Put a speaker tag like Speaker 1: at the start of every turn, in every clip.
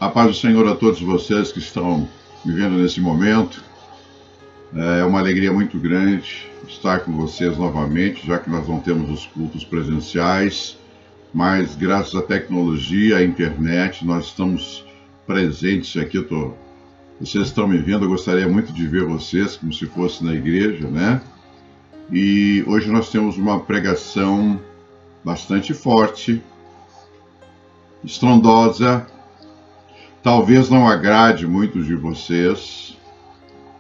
Speaker 1: A paz do Senhor a todos vocês que estão vivendo nesse momento. É uma alegria muito grande estar com vocês novamente, já que nós não temos os cultos presenciais, mas graças à tecnologia, à internet, nós estamos presentes aqui. Vocês estão me vendo, eu gostaria muito de ver vocês como se fosse na igreja, né? E hoje nós temos uma pregação bastante forte, estrondosa. Talvez não agrade muitos de vocês,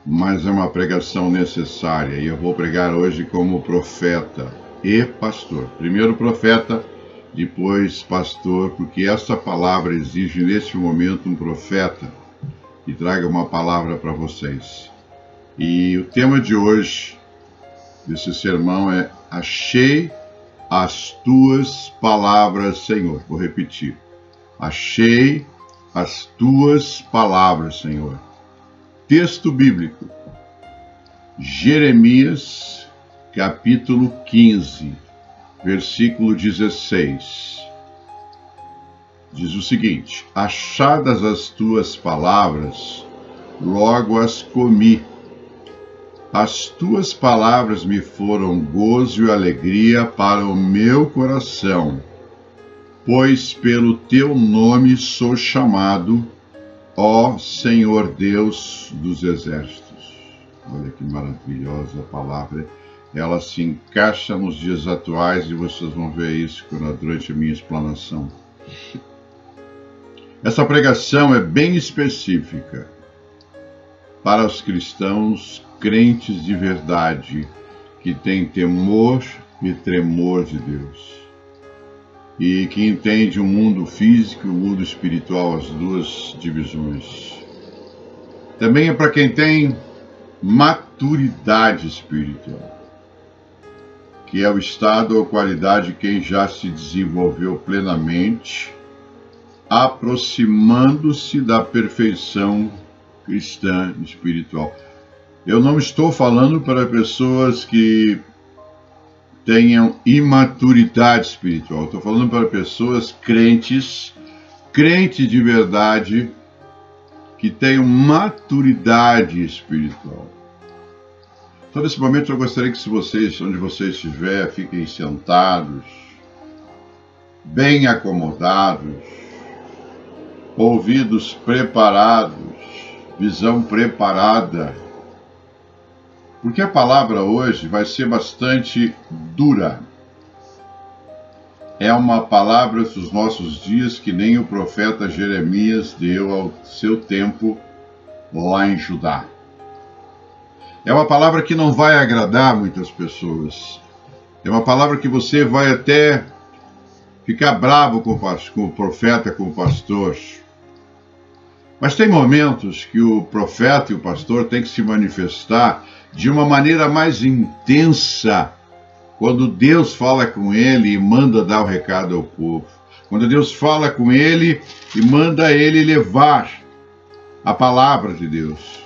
Speaker 1: mas é uma pregação necessária. E eu vou pregar hoje como profeta e pastor. Primeiro profeta, depois pastor, porque esta palavra exige neste momento um profeta que traga uma palavra para vocês. E o tema de hoje desse sermão é: achei as tuas palavras, Senhor. Vou repetir. Achei as tuas palavras, Senhor. Texto bíblico. Jeremias, capítulo 15, versículo 16. Diz o seguinte: achadas as tuas palavras, logo as comi. As tuas palavras me foram gozo e alegria para o meu coração, pois pelo teu nome sou chamado, ó Senhor Deus dos exércitos. Olha que maravilhosa palavra. Ela se encaixa nos dias atuais e vocês vão ver isso durante a minha explanação. Essa pregação é bem específica para os cristãos crentes de verdade, que têm temor e tremor de Deus, e que entende o mundo físico e o mundo espiritual, as duas divisões. Também é para quem tem maturidade espiritual, que é o estado ou qualidade de quem já se desenvolveu plenamente, aproximando-se da perfeição cristã espiritual. Eu não estou falando para pessoas que tenham imaturidade espiritual. Estou falando para pessoas crentes de verdade, que tenham maturidade espiritual. Então, nesse momento, eu gostaria que, se vocês, onde vocês estiverem, fiquem sentados, bem acomodados, ouvidos preparados, visão preparada, porque a palavra hoje vai ser bastante dura. É uma palavra dos nossos dias que nem o profeta Jeremias deu ao seu tempo lá em Judá. É uma palavra que não vai agradar muitas pessoas. É uma palavra que você vai até ficar bravo com o profeta, com o pastor. Mas tem momentos que o profeta e o pastor têm que se manifestar de uma maneira mais intensa, quando Deus fala com ele e manda dar o recado ao povo. Quando Deus fala com ele e manda ele levar a palavra de Deus.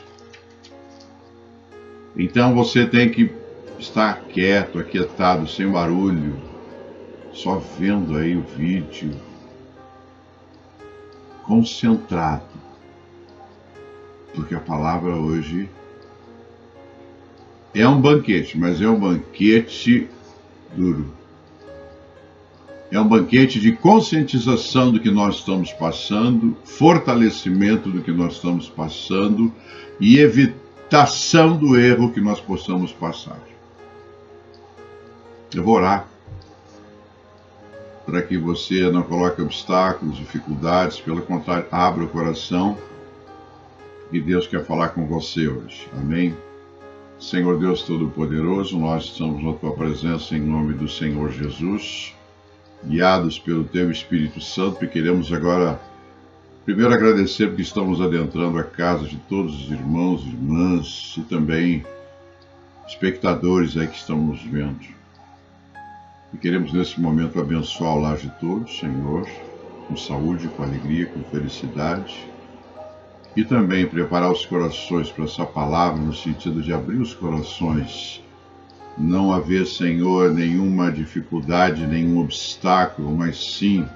Speaker 1: Então você tem que estar quieto, aquietado, sem barulho, só vendo aí o vídeo, concentrado, porque a palavra hoje é um banquete, mas é um banquete duro. É um banquete de conscientização do que nós estamos passando, fortalecimento do que nós estamos passando e evitação do erro que nós possamos passar. Eu vou orar para que você não coloque obstáculos, dificuldades, pelo contrário, abra o coração, e Deus quer falar com você hoje. Amém? Senhor Deus Todo-Poderoso, nós estamos na Tua presença em nome do Senhor Jesus, guiados pelo Teu Espírito Santo, e queremos agora, primeiro, agradecer porque estamos adentrando a casa de todos os irmãos e irmãs, e também espectadores aí que estão nos vendo. E queremos nesse momento abençoar o lar de todos, Senhor, com saúde, com alegria, com felicidade, e também preparar os corações para essa palavra, no sentido de abrir os corações, não haver, Senhor, nenhuma dificuldade, nenhum obstáculo, mas sim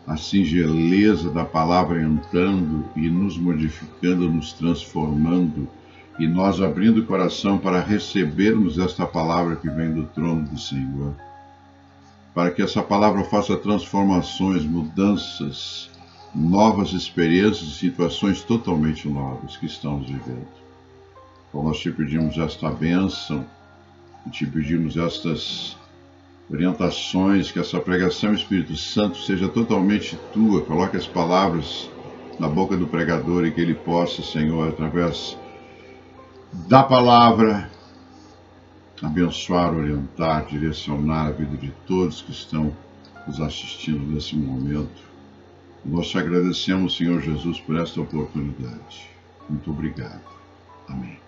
Speaker 1: a singeleza da palavra entrando e nos modificando, nos transformando, e nós abrindo o coração para recebermos esta palavra que vem do trono do Senhor, para que essa palavra faça transformações, mudanças, novas experiências e situações totalmente novas que estamos vivendo. Então nós te pedimos esta bênção, e te pedimos estas orientações, que essa pregação, Espírito Santo, seja totalmente tua. Coloque as palavras na boca do pregador e que ele possa, Senhor, através da palavra, abençoar, orientar, direcionar a vida de todos que estão nos assistindo nesse momento. Nós te agradecemos, Senhor Jesus, por esta oportunidade. Muito obrigado. Amém.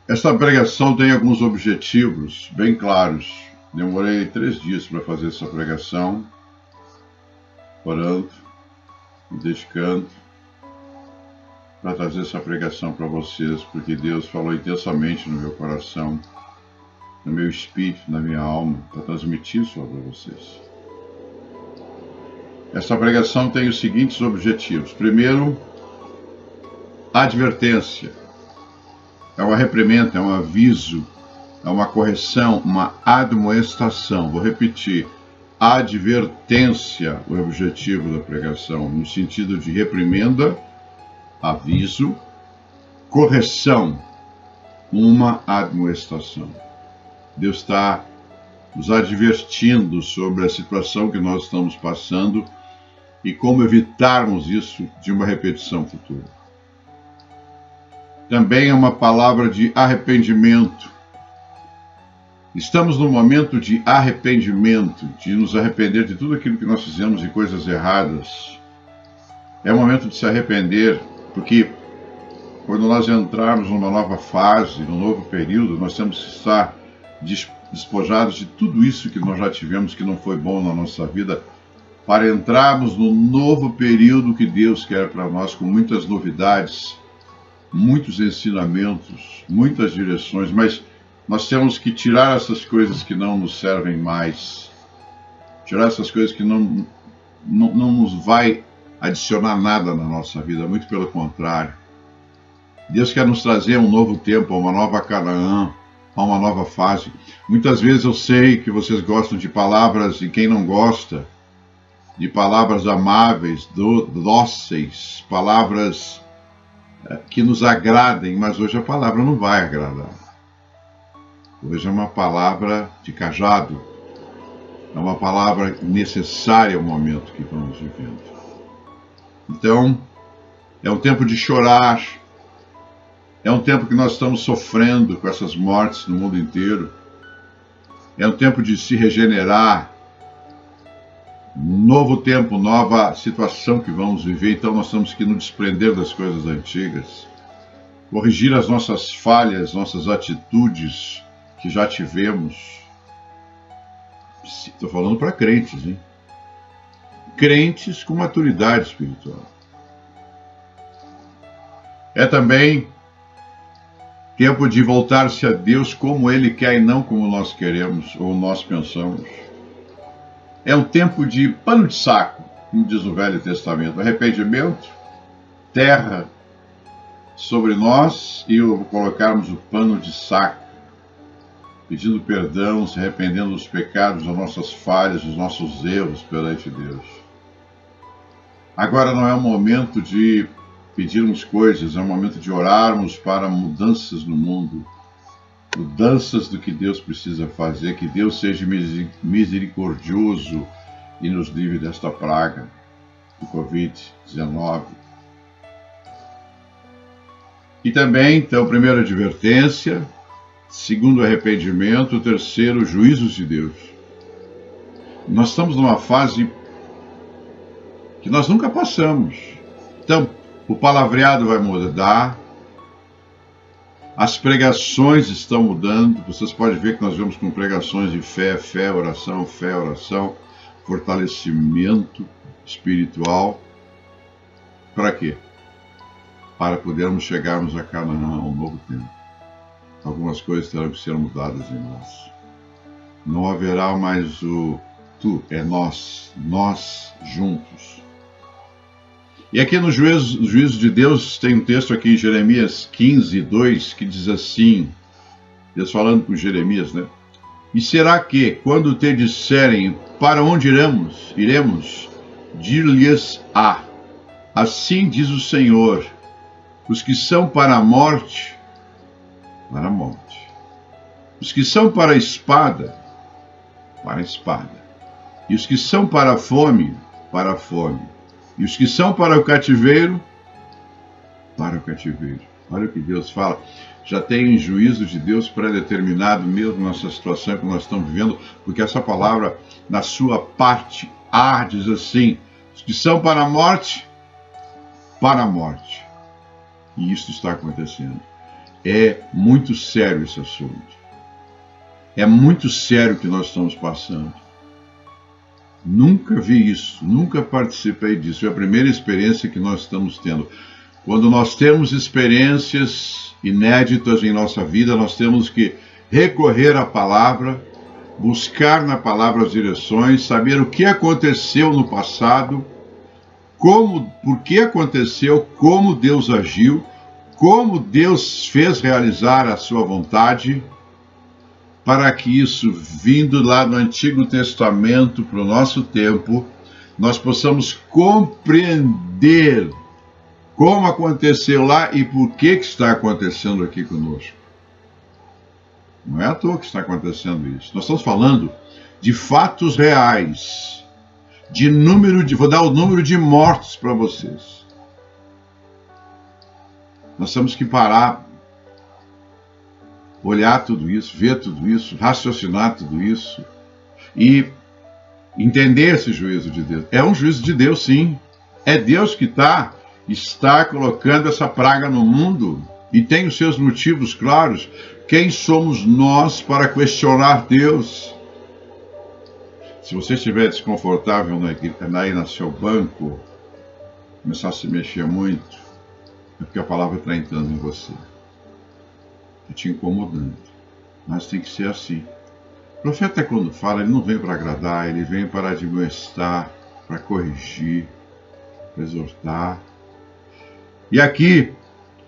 Speaker 1: Esta pregação tem alguns objetivos bem claros. Demorei 3 dias para fazer essa pregação, orando, me dedicando, para trazer essa pregação para vocês, porque Deus falou intensamente no meu coração, no meu espírito, na minha alma, para transmitir isso para vocês. Essa pregação tem os seguintes objetivos. Primeiro, advertência. É uma reprimenda, é um aviso, é uma correção, uma admoestação. Vou repetir. Advertência, o objetivo da pregação, no sentido de reprimenda, aviso, correção, uma admoestação. Deus está nos advertindo sobre a situação que nós estamos passando e como evitarmos isso de uma repetição futura. Também é uma palavra de arrependimento. Estamos num momento de arrependimento, de nos arrepender de tudo aquilo que nós fizemos e coisas erradas. É o momento de se arrepender, porque quando nós entrarmos numa nova fase, num novo período, nós temos que estar despojados de tudo isso que nós já tivemos que não foi bom na nossa vida, para entrarmos no novo período que Deus quer para nós, com muitas novidades, muitos ensinamentos, muitas direções, mas nós temos que tirar essas coisas que não nos servem mais, tirar essas coisas que não nos vai adicionar nada na nossa vida, muito pelo contrário. Deus quer nos trazer um novo tempo, uma nova Canaã, a uma nova fase. Muitas vezes eu sei que vocês gostam de palavras, e quem não gosta, de palavras amáveis, dóceis, palavras que nos agradem, mas hoje a palavra não vai agradar. Hoje é uma palavra de cajado, é uma palavra necessária ao momento que estamos vivendo. Então, é um tempo de chorar, é um tempo que nós estamos sofrendo com essas mortes no mundo inteiro, é um tempo de se regenerar, novo tempo, nova situação que vamos viver, então nós temos que nos desprender das coisas antigas, corrigir as nossas falhas, nossas atitudes que já tivemos. Estou falando para crentes, hein? Crentes com maturidade espiritual. É também tempo de voltar-se a Deus como Ele quer e não como nós queremos ou nós pensamos. É um tempo de pano de saco, como diz o Velho Testamento. Arrependimento, terra sobre nós e colocarmos o pano de saco, pedindo perdão, se arrependendo dos pecados, das nossas falhas, dos nossos erros perante Deus. Agora não é o momento de pedirmos coisas, é o momento de orarmos para mudanças no mundo, mudanças do que Deus precisa fazer, que Deus seja misericordioso e nos livre desta praga do Covid-19. E também, então, primeiro, advertência, segundo, arrependimento, terceiro, juízos de Deus. Nós estamos numa fase que nós nunca passamos. Então, o palavreado vai mudar, as pregações estão mudando. Vocês podem ver que nós vamos com pregações de fé, oração, fortalecimento espiritual. Para quê? Para podermos chegarmos a Canaã, ao novo tempo. Algumas coisas terão que ser mudadas em nós. Não haverá mais tu, é nós juntos. E aqui no juízo de Deus tem um texto aqui em Jeremias 15, 2, que diz assim, Deus falando com Jeremias, né? E será que, quando te disserem para onde iremos, dir-lhes-á, assim diz o Senhor, os que são para a morte, os que são para a espada, e os que são para a fome, e os que são para o cativeiro, para o cativeiro. Olha o que Deus fala. Já tem um juízo de Deus pré-determinado mesmo nessa situação que nós estamos vivendo, porque essa palavra, na sua parte A, diz assim, os que são para a morte. E isso está acontecendo. É muito sério esse assunto. É muito sério o que nós estamos passando. Nunca vi isso, nunca participei disso. É a primeira experiência que nós estamos tendo. Quando nós temos experiências inéditas em nossa vida, nós temos que recorrer à palavra, buscar na palavra as direções, saber o que aconteceu no passado, por que aconteceu, como Deus agiu, como Deus fez realizar a sua vontade, para que isso, vindo lá do Antigo Testamento para o nosso tempo, nós possamos compreender como aconteceu lá e por que está acontecendo aqui conosco. Não é à toa que está acontecendo isso. Nós estamos falando de fatos reais, vou dar o número de mortos para vocês. Nós temos que parar, olhar tudo isso, ver tudo isso, raciocinar tudo isso e entender esse juízo de Deus. É um juízo de Deus, sim. É Deus que está colocando essa praga no mundo e tem os seus motivos claros. Quem somos nós para questionar Deus? Se você estiver desconfortável aí no seu banco, começar a se mexer muito, é porque a palavra está entrando em você. Está te incomodando. Mas tem que ser assim. O profeta, quando fala, ele não vem para agradar, ele vem para admoestar, para corrigir, para exortar. E aqui,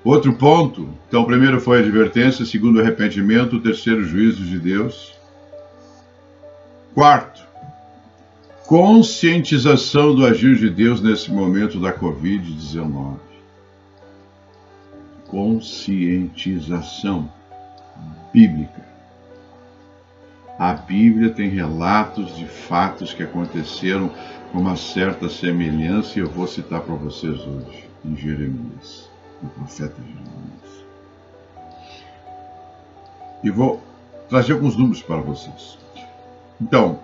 Speaker 1: outro ponto. Então, o primeiro foi a advertência, segundo o arrependimento, o terceiro, juízo de Deus. Quarto, conscientização do agir de Deus nesse momento da Covid-19. Conscientização bíblica. A Bíblia tem relatos de fatos que aconteceram com uma certa semelhança, e eu vou citar para vocês hoje, em Jeremias, no profeta Jeremias. E vou trazer alguns números para vocês. Então,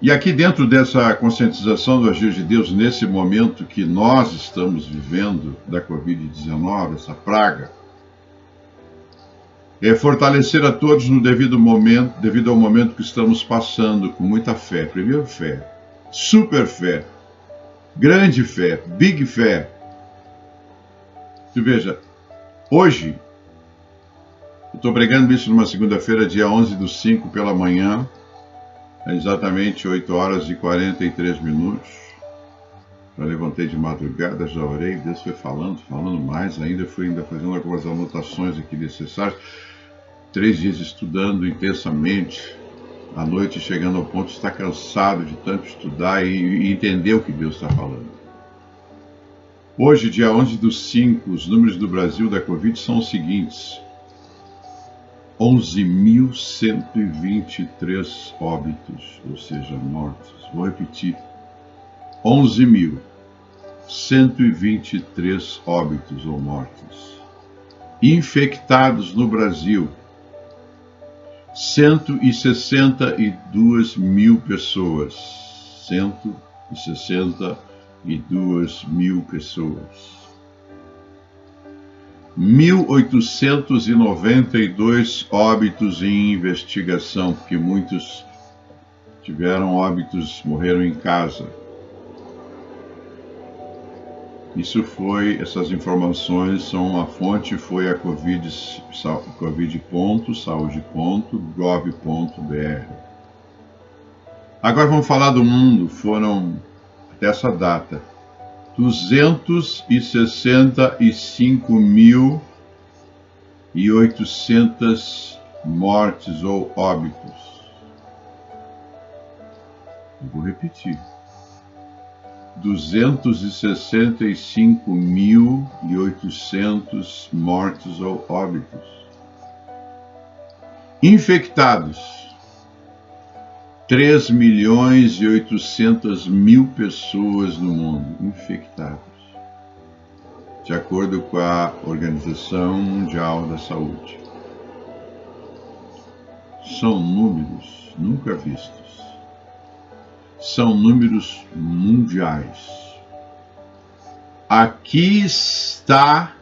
Speaker 1: e aqui dentro dessa conscientização do agir de Deus, nesse momento que nós estamos vivendo da Covid-19, essa praga, é fortalecer a todos no devido ao momento que estamos passando, com muita fé. Primeiro, fé. Super fé. Grande fé. Big fé. Você veja, hoje, eu estou pregando isso numa segunda-feira, dia 11/5, pela manhã, é exatamente 8 horas e 43 minutos. Já levantei de madrugada, já orei, Deus foi falando mais ainda, fui ainda fazendo algumas anotações aqui necessárias. 3 dias estudando intensamente, à noite chegando ao ponto de estar cansado de tanto estudar e entender o que Deus está falando. Hoje, dia 11/5, os números do Brasil da Covid são os seguintes: 11.123 óbitos, ou seja, mortos. Vou repetir: 11.123 óbitos ou mortos. Infectados no Brasil, 162 mil pessoas. 162 mil pessoas. 1.892 óbitos em investigação, porque muitos tiveram óbitos, morreram em casa. Essas informações a fonte foi a covid.saude.gov.br. Agora vamos falar do mundo. Foram, até essa data, 265.800 mortes ou óbitos. Eu vou repetir. 265.800 mortes ou óbitos. Infectados, 3.800.000 pessoas no mundo infectadas, de acordo com a Organização Mundial da Saúde. São números nunca vistos. São números mundiais. Aqui está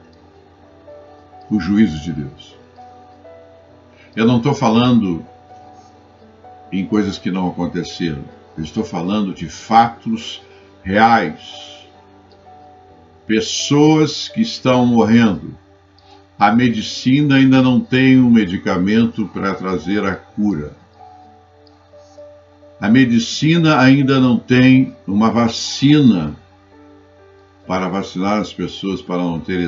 Speaker 1: o juízo de Deus. Eu não estou falando em coisas que não aconteceram. Eu estou falando de fatos reais. Pessoas que estão morrendo. A medicina ainda não tem um medicamento para trazer a cura. A medicina ainda não tem uma vacina para vacinar as pessoas para não ter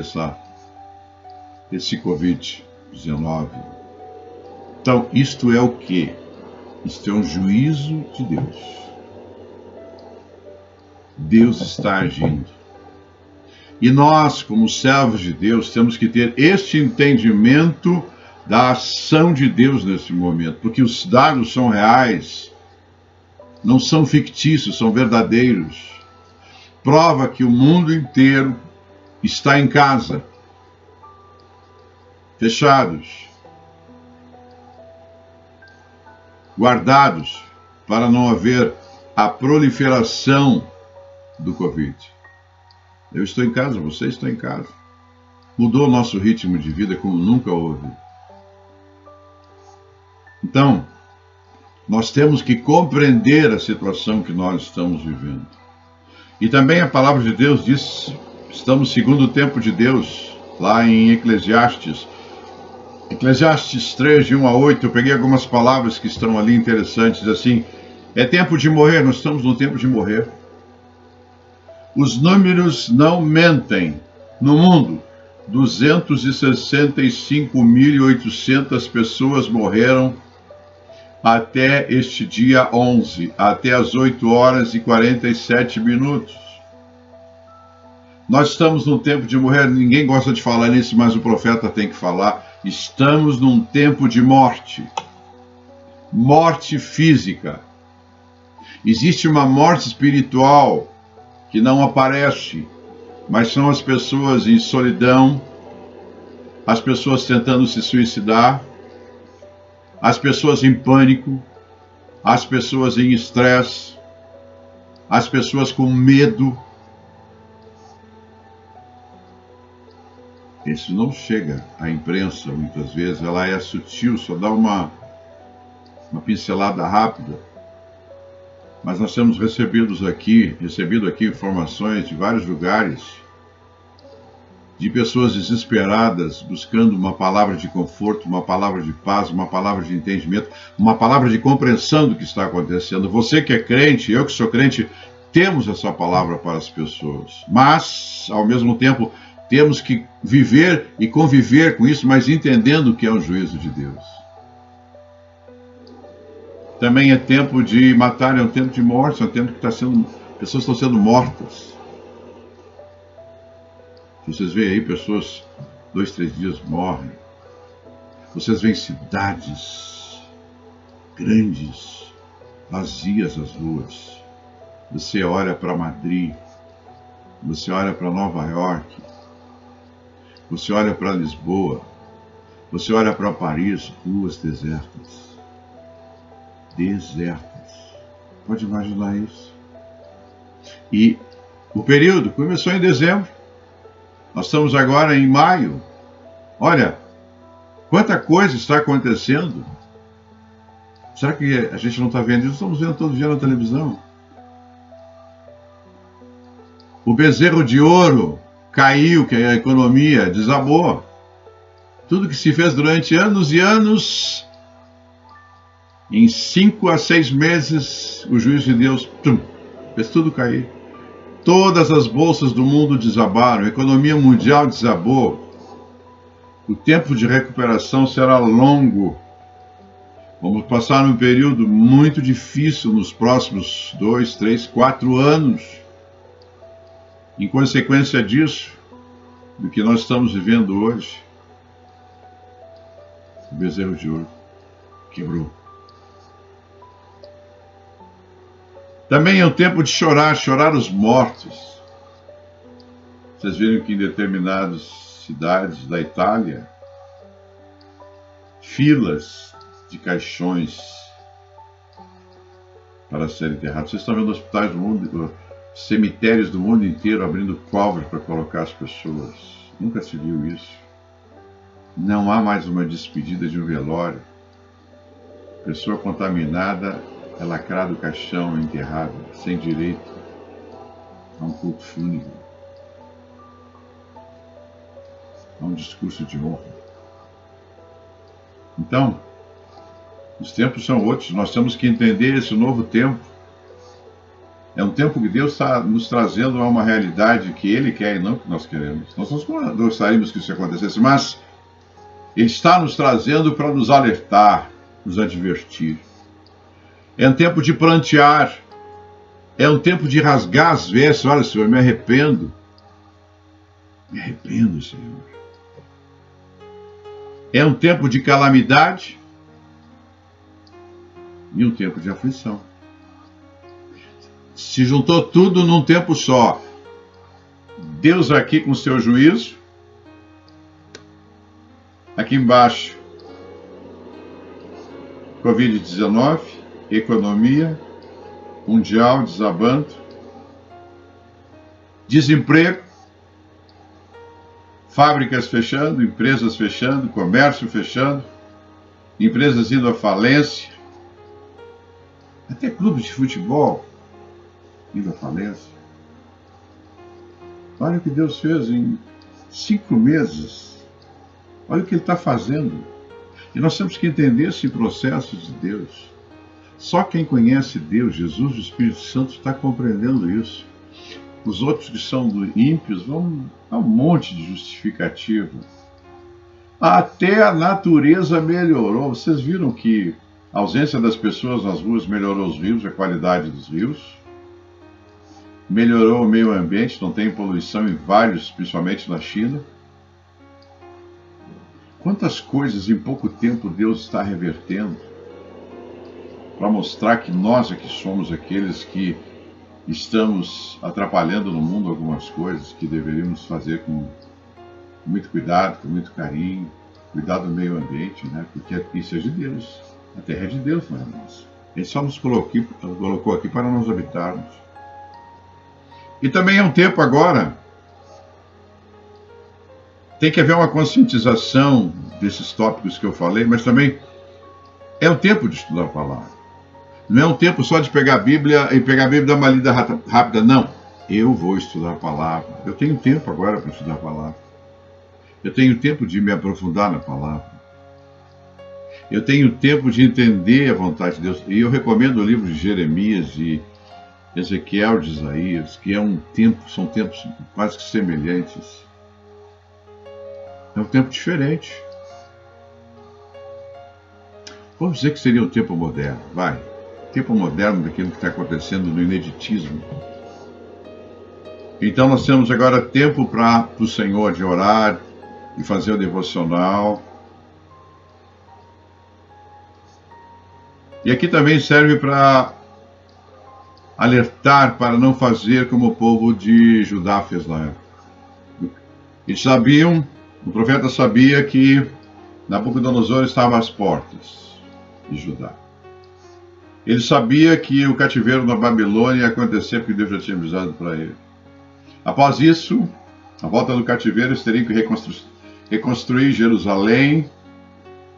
Speaker 1: esse Covid-19. Então, isto é o quê? Isto é um juízo de Deus. Deus está agindo. E nós, como servos de Deus, temos que ter este entendimento da ação de Deus nesse momento, porque os dados são reais, não são fictícios, são verdadeiros. Prova que o mundo inteiro está em casa, fechados, guardados, para não haver a proliferação do Covid. Eu estou em casa, você está em casa. Mudou o nosso ritmo de vida como nunca houve. Então, nós temos que compreender a situação que nós estamos vivendo. E também a palavra de Deus diz, estamos segundo o tempo de Deus, lá em Eclesiastes. Eclesiastes 3, de 1 a 8, eu peguei algumas palavras que estão ali interessantes, assim, é tempo de morrer, nós estamos no tempo de morrer. Os números não mentem. No mundo, 265.800 pessoas morreram até este dia 11, até as 8 horas e 47 minutos. Nós estamos num tempo de morrer, ninguém gosta de falar nisso, mas o profeta tem que falar. Estamos num tempo de morte. Morte física. Existe uma morte espiritual que não aparece, mas são as pessoas em solidão, as pessoas tentando se suicidar, as pessoas em pânico, as pessoas em estresse, as pessoas com medo. Isso não chega à imprensa, muitas vezes, ela é sutil, só dá uma pincelada rápida. Mas nós temos recebido aqui informações de vários lugares, de pessoas desesperadas, buscando uma palavra de conforto, uma palavra de paz, uma palavra de entendimento, uma palavra de compreensão do que está acontecendo. Você que é crente, eu que sou crente, temos essa palavra para as pessoas. Mas, ao mesmo tempo, temos que viver e conviver com isso, mas entendendo que é um juízo de Deus. Também é tempo de matar, é um tempo de morte, é um tempo que pessoas estão sendo mortas. Vocês veem aí, pessoas, 2, 3 dias morrem. Vocês veem cidades grandes, vazias as ruas. Você olha para Madrid, você olha para Nova York, você olha para Lisboa, você olha para Paris, ruas desertas. Desertas. Pode imaginar isso? E o período começou em dezembro. Nós estamos agora em maio. Olha, quanta coisa está acontecendo. Será que a gente não está vendo isso? Estamos vendo todo dia na televisão. O bezerro de ouro caiu, que a economia desabou. Tudo que se fez durante anos e anos Em 5 a 6 meses, o juízo de Deus fez tudo cair. Todas as bolsas do mundo desabaram, a economia mundial desabou. O tempo de recuperação será longo. Vamos passar um período muito difícil nos próximos 2, 3, 4 anos. Em consequência disso, do que nós estamos vivendo hoje, o bezerro de ouro quebrou. Também é o tempo de chorar os mortos. Vocês viram que em determinadas cidades da Itália, filas de caixões para serem enterrados. Vocês estão vendo hospitais do mundo, cemitérios do mundo inteiro abrindo covers para colocar as pessoas. Nunca se viu isso. Não há mais uma despedida de um velório. Pessoa contaminada é lacrada o caixão, enterrada, sem direito a um culto fúnebre, a um discurso de honra. Então, os tempos são outros, nós temos que entender esse novo tempo. É um tempo que Deus está nos trazendo a uma realidade que Ele quer e não que nós queremos. Nós não gostaríamos que isso acontecesse, mas Ele está nos trazendo para nos alertar, nos advertir. É um tempo de prantear, é um tempo de rasgar as vestes. Olha, Senhor, eu me arrependo. Me arrependo, Senhor. É um tempo de calamidade e um tempo de aflição. Se juntou tudo num tempo só. Deus aqui com o seu juízo. Aqui embaixo, Covid-19, economia mundial desabando, desemprego, fábricas fechando, empresas fechando, comércio fechando, empresas indo à falência, até clubes de futebol indo à falência. Olha o que Deus fez em 5 meses. Olha o que Ele está fazendo. E nós temos que entender esse processo de Deus. Só quem conhece Deus, Jesus, o Espírito Santo, está compreendendo isso. Os outros que são ímpios vão dar um monte de justificativa. Até a natureza melhorou. Vocês viram que a ausência das pessoas nas ruas melhorou os rios, a qualidade dos rios? Melhorou o meio ambiente, não tem poluição em vários, principalmente na China. Quantas coisas em pouco tempo Deus está revertendo para mostrar que nós é que somos aqueles que estamos atrapalhando no mundo algumas coisas que deveríamos fazer com muito cuidado, com muito carinho, cuidar do meio ambiente, né? Porque isso é de Deus. A terra é de Deus, não é nossa. Ele só nos colocou aqui para nós habitarmos. E também é um tempo agora, tem que haver uma conscientização desses tópicos que eu falei, mas também é um tempo de estudar a palavra. Não é um tempo só de pegar a Bíblia e pegar a Bíblia e dar uma lida rápida, não. Eu vou estudar a palavra. Eu tenho tempo agora para estudar a palavra. Eu tenho tempo de me aprofundar na palavra. Eu tenho tempo de entender a vontade de Deus. E eu recomendo o livro de Jeremias e Ezequiel de Isaías, que é um tempo, são tempos quase que semelhantes. É um tempo diferente. Vamos dizer que seria um tempo moderno, vai. Tempo moderno daquilo que está acontecendo no ineditismo. Então nós temos agora tempo para o Senhor de orar e fazer o devocional. E aqui também serve para alertar para não fazer como o povo de Judá fez na época. Eles sabiam, o profeta sabia que Nabucodonosor estava às portas de Judá. Ele sabia que o cativeiro na Babilônia ia acontecer porque Deus já tinha avisado para ele. Após isso, a volta do cativeiro, eles teriam que reconstruir Jerusalém.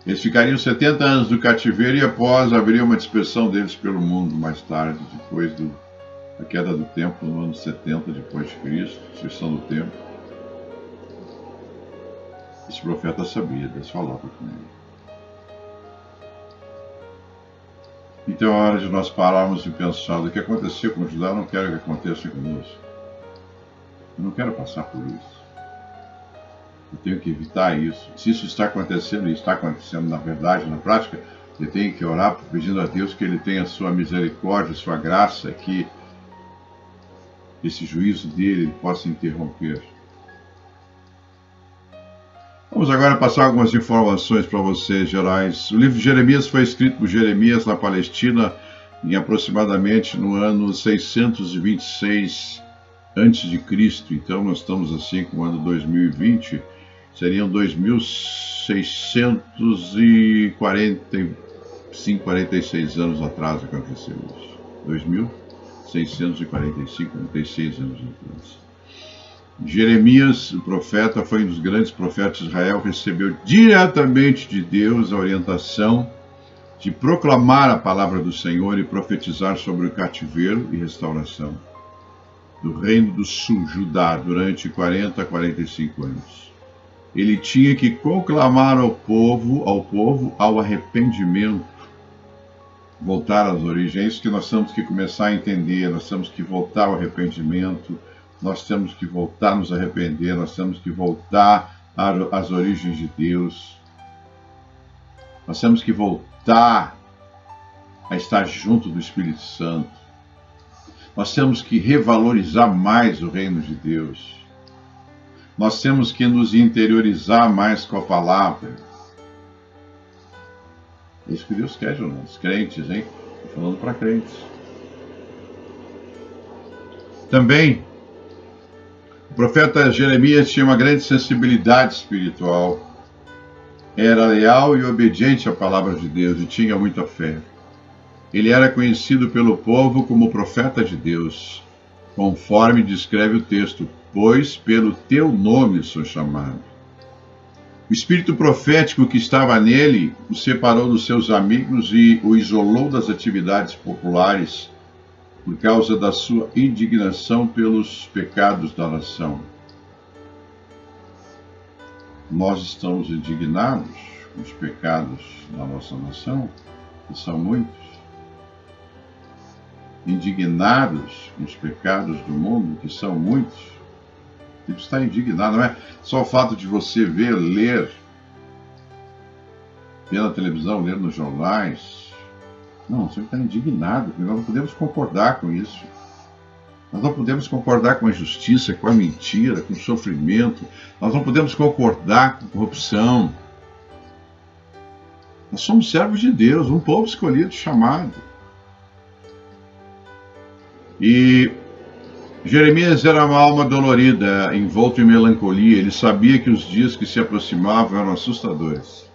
Speaker 1: Eles ficariam 70 anos do cativeiro e após haveria uma dispersão deles pelo mundo mais tarde, depois da queda do templo, no ano 70 depois de Cristo, destruição do templo. Esse profeta sabia, Deus falava com ele. Então é hora de nós pararmos e pensar: o que aconteceu com Judá, eu não quero que aconteça conosco. Eu não quero passar por isso. Eu tenho que evitar isso. Se isso está acontecendo, e está acontecendo na verdade, na prática, eu tenho que orar pedindo a Deus que Ele tenha a sua misericórdia, a sua graça, que esse juízo dele possa interromper. Vamos agora passar algumas informações para vocês gerais. O livro de Jeremias foi escrito por Jeremias na Palestina em aproximadamente no ano 626 a.C. Então nós estamos assim com o ano 2020, seriam 2645, 46 anos atrás aconteceu isso. 2645, 46 anos atrás. Jeremias, o profeta, foi um dos grandes profetas de Israel, recebeu diretamente de Deus a orientação de proclamar a palavra do Senhor e profetizar sobre o cativeiro e restauração do reino do sul, Judá, durante 40 a 45 anos. Ele tinha que conclamar ao povo ao arrependimento, voltar às origens, que nós temos que começar a entender, nós temos que voltar ao arrependimento, nós temos que voltar a nos arrepender, nós temos que voltar às origens de Deus, nós temos que voltar a estar junto do Espírito Santo, nós temos que revalorizar mais o reino de Deus, nós temos que nos interiorizar mais com a palavra. É isso que Deus quer, Jonas. Crentes, hein? Estou falando para crentes. Também, o profeta Jeremias tinha uma grande sensibilidade espiritual. Era leal e obediente à palavra de Deus e tinha muita fé. Ele era conhecido pelo povo como profeta de Deus, conforme descreve o texto, pois pelo teu nome sou chamado. O espírito profético que estava nele o separou dos seus amigos e o isolou das atividades populares por causa da sua indignação pelos pecados da nação. Nós estamos indignados com os pecados da nossa nação, que são muitos. Indignados com os pecados do mundo, que são muitos. Você está indignado, não é só o fato de você ver, ler na televisão, ler nos jornais. Não, você está indignado, porque nós não podemos concordar com isso. Nós não podemos concordar com a injustiça, com a mentira, com o sofrimento. Nós não podemos concordar com a corrupção. Nós somos servos de Deus, um povo escolhido, chamado. E Jeremias era uma alma dolorida, envolto em melancolia. Ele sabia que os dias que se aproximavam eram assustadores.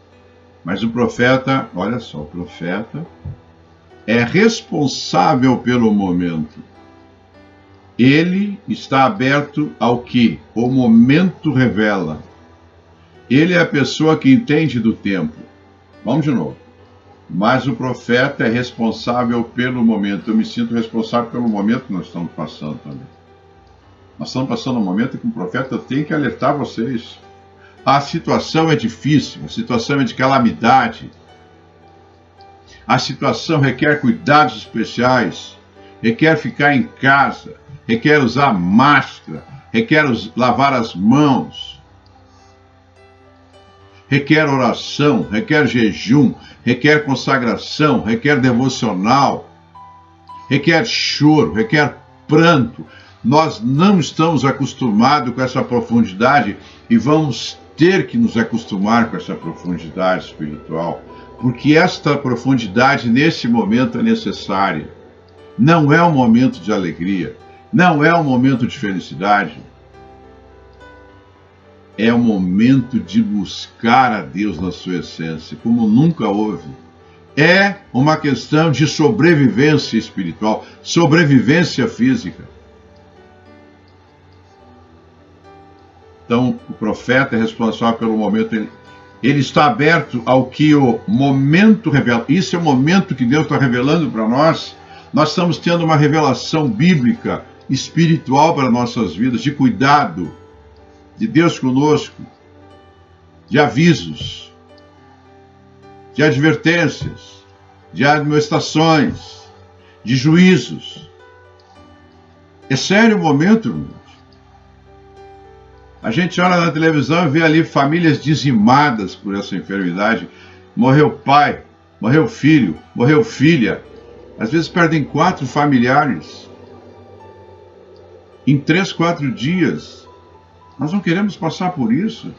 Speaker 1: Mas o profeta, olha só, o profeta é responsável pelo momento. Ele está aberto ao que o momento revela. Ele é a pessoa que entende do tempo. Vamos de novo. Mas o profeta é responsável pelo momento. Eu me sinto responsável pelo momento que nós estamos passando também. Nós estamos passando um momento que o profeta tem que alertar vocês. A situação é difícil, a situação é de calamidade. A situação requer cuidados especiais, requer ficar em casa, requer usar máscara, requer lavar as mãos, requer oração, requer jejum, requer consagração, requer devocional, requer choro, requer pranto. Nós não estamos acostumados com essa profundidade e vamos ter que nos acostumar com essa profundidade espiritual, porque esta profundidade nesse momento é necessária. Não é um momento de alegria, não é um momento de felicidade. É um momento de buscar a Deus na sua essência, como nunca houve. É uma questão de sobrevivência espiritual, sobrevivência física. Então, o profeta é responsável pelo momento, ele está aberto ao que o momento revela. Isso é o momento que Deus está revelando para nós. Nós estamos tendo uma revelação bíblica, espiritual para nossas vidas, de cuidado, de Deus conosco, de avisos, de advertências. de admoestações, de juízos. É sério o momento, irmãos. A gente olha na televisão e vê ali famílias dizimadas por essa enfermidade. Morreu pai, morreu filho, morreu filha. Às vezes perdem 4 familiares em 3, 4 dias. Nós não queremos passar por isso.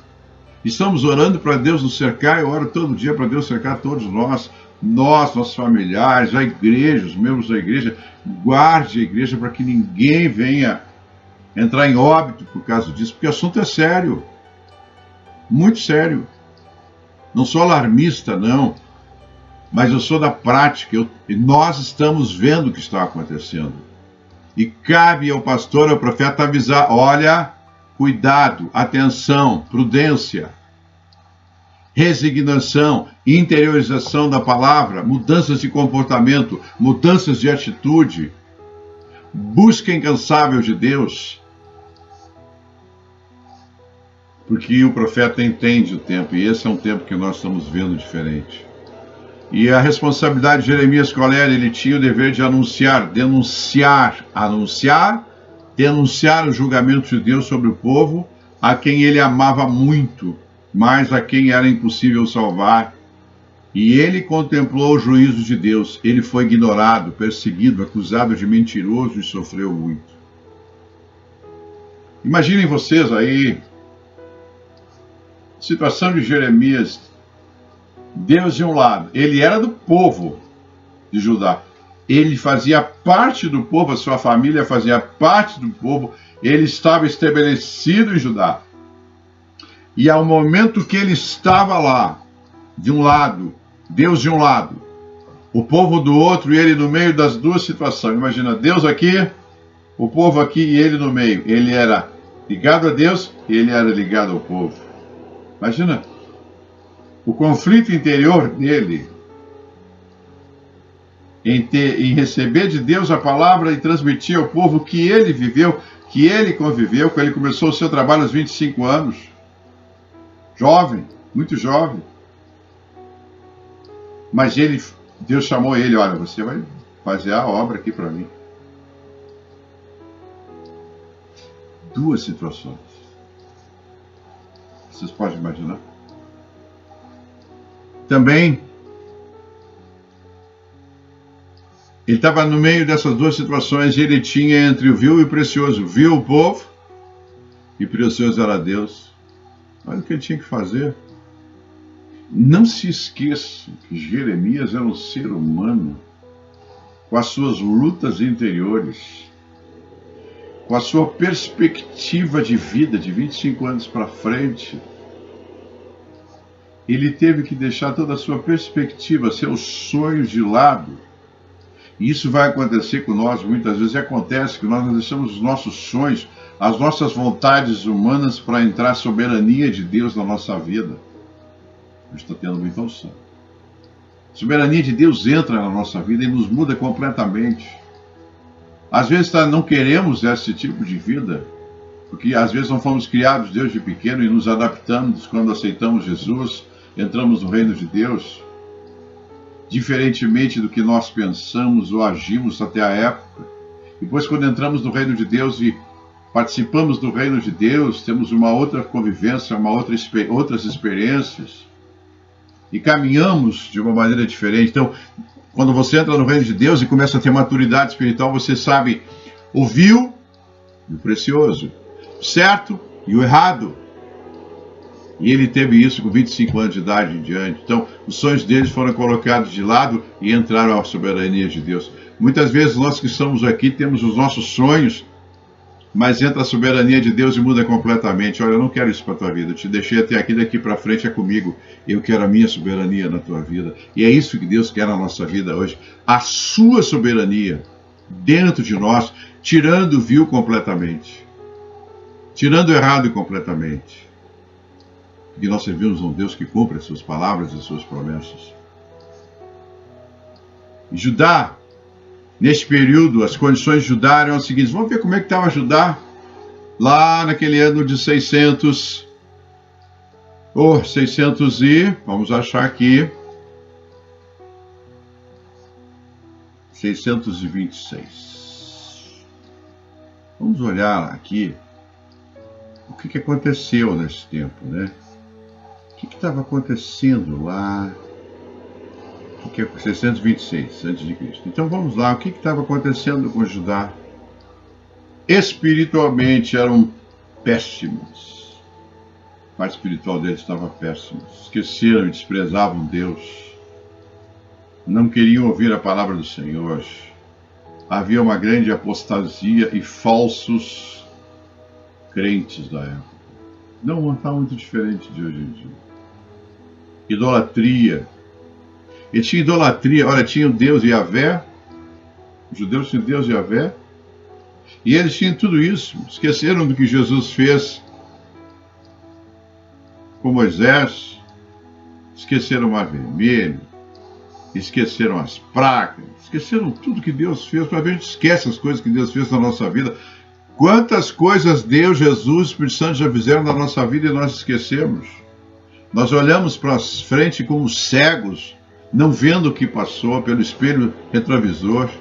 Speaker 1: Estamos orando para Deus nos cercar. Eu oro todo dia para Deus cercar todos nós, nossos familiares, a igreja, os membros da igreja. Guarde a igreja para que ninguém venha entrar em óbito por causa disso, porque o assunto é sério, muito sério. Não sou alarmista, não, mas eu sou da prática. Nós estamos vendo o que está acontecendo. E cabe ao pastor, ao profeta avisar: olha, cuidado, atenção, prudência, resignação, interiorização da palavra, mudanças de comportamento, mudanças de atitude, busca incansável de Deus. Porque o profeta entende o tempo, e esse é um tempo que nós estamos vendo diferente. E a responsabilidade de Jeremias, qual era? Ele tinha o dever de anunciar, denunciar o julgamento de Deus sobre o povo, a quem ele amava muito, mas a quem era impossível salvar. E ele contemplou o juízo de Deus. Ele foi ignorado, perseguido, acusado de mentiroso e sofreu muito. Imaginem vocês aí, situação de Jeremias. Deus de um lado, ele era do povo de Judá, ele fazia parte do povo, a sua família fazia parte do povo, ele estava estabelecido em Judá. E ao momento que ele estava lá, de um lado, Deus de um lado, o povo do outro, e ele no meio das duas situações. Imagina, Deus aqui, o povo aqui e ele no meio. Ele era ligado a Deus e ele era ligado ao povo. Imagina o conflito interior dele em receber de Deus a palavra e transmitir ao povo que ele viveu, que ele conviveu, quando ele começou o seu trabalho aos 25 anos. Jovem, muito jovem. Mas Deus chamou ele: olha, você vai fazer a obra aqui para mim. 2 situações. Vocês podem imaginar? Também, ele estava no meio dessas 2 situações e ele tinha entre o vil e o precioso. Vil o povo e precioso era Deus. Olha o que ele tinha que fazer. Não se esqueça que Jeremias era um ser humano com as suas lutas interiores, com a sua perspectiva de vida de 25 anos para frente. Ele teve que deixar toda a sua perspectiva, seus sonhos de lado. E isso vai acontecer com nós muitas vezes. E acontece que nós deixamos os nossos sonhos, as nossas vontades humanas para entrar a soberania de Deus na nossa vida. Eu estou tendo muita unção. A soberania de Deus entra na nossa vida e nos muda completamente. Às vezes não queremos esse tipo de vida, porque às vezes não fomos criados desde pequeno e nos adaptamos quando aceitamos Jesus. Entramos no reino de Deus, diferentemente do que nós pensamos ou agimos até a época. Depois, quando entramos no reino de Deus e participamos do reino de Deus, temos uma outra convivência, outras experiências, e caminhamos de uma maneira diferente. Então, quando você entra no reino de Deus e começa a ter maturidade espiritual, você sabe o vil e o precioso, o certo e o errado. E ele teve isso com 25 anos de idade em diante. Então, os sonhos deles foram colocados de lado e entraram à soberania de Deus. Muitas vezes nós que estamos aqui temos os nossos sonhos, mas entra a soberania de Deus e muda completamente. Olha, eu não quero isso para a tua vida. Eu te deixei até aqui, daqui para frente é comigo. Eu quero a minha soberania na tua vida. E é isso que Deus quer na nossa vida hoje. A sua soberania dentro de nós, tirando o vil completamente. Tirando o errado completamente. Porque nós servimos a um Deus que cumpre as suas palavras e as suas promessas. E Judá, neste período, as condições de Judá eram as seguintes. Vamos ver como é que estava Judá lá naquele ano de 600 e... Vamos achar aqui. 626. Vamos olhar aqui o que aconteceu nesse tempo, né? O que estava acontecendo lá? O que é 626 a.C. Então vamos lá, o que estava acontecendo com Judá? Espiritualmente eram péssimos. A parte espiritual deles estava péssima. Esqueceram e desprezavam Deus. Não queriam ouvir a palavra do Senhor. Havia uma grande apostasia e falsos crentes da época. Não está muito diferente de hoje em dia. Idolatria. E tinha idolatria. Olha, tinha o Deus Yahvé. Os judeus tinham Deus Yahvé. E eles tinham tudo isso. Esqueceram do que Jesus fez com Moisés. Esqueceram o Mar Vermelho. Esqueceram as pragas. Esqueceram tudo que Deus fez. Para ver, a gente esquece as coisas que Deus fez na nossa vida. Quantas coisas Deus, Jesus, o Espírito Santo já fizeram na nossa vida e nós esquecemos. Nós olhamos para frente como cegos, não vendo o que passou pelo espelho retrovisor,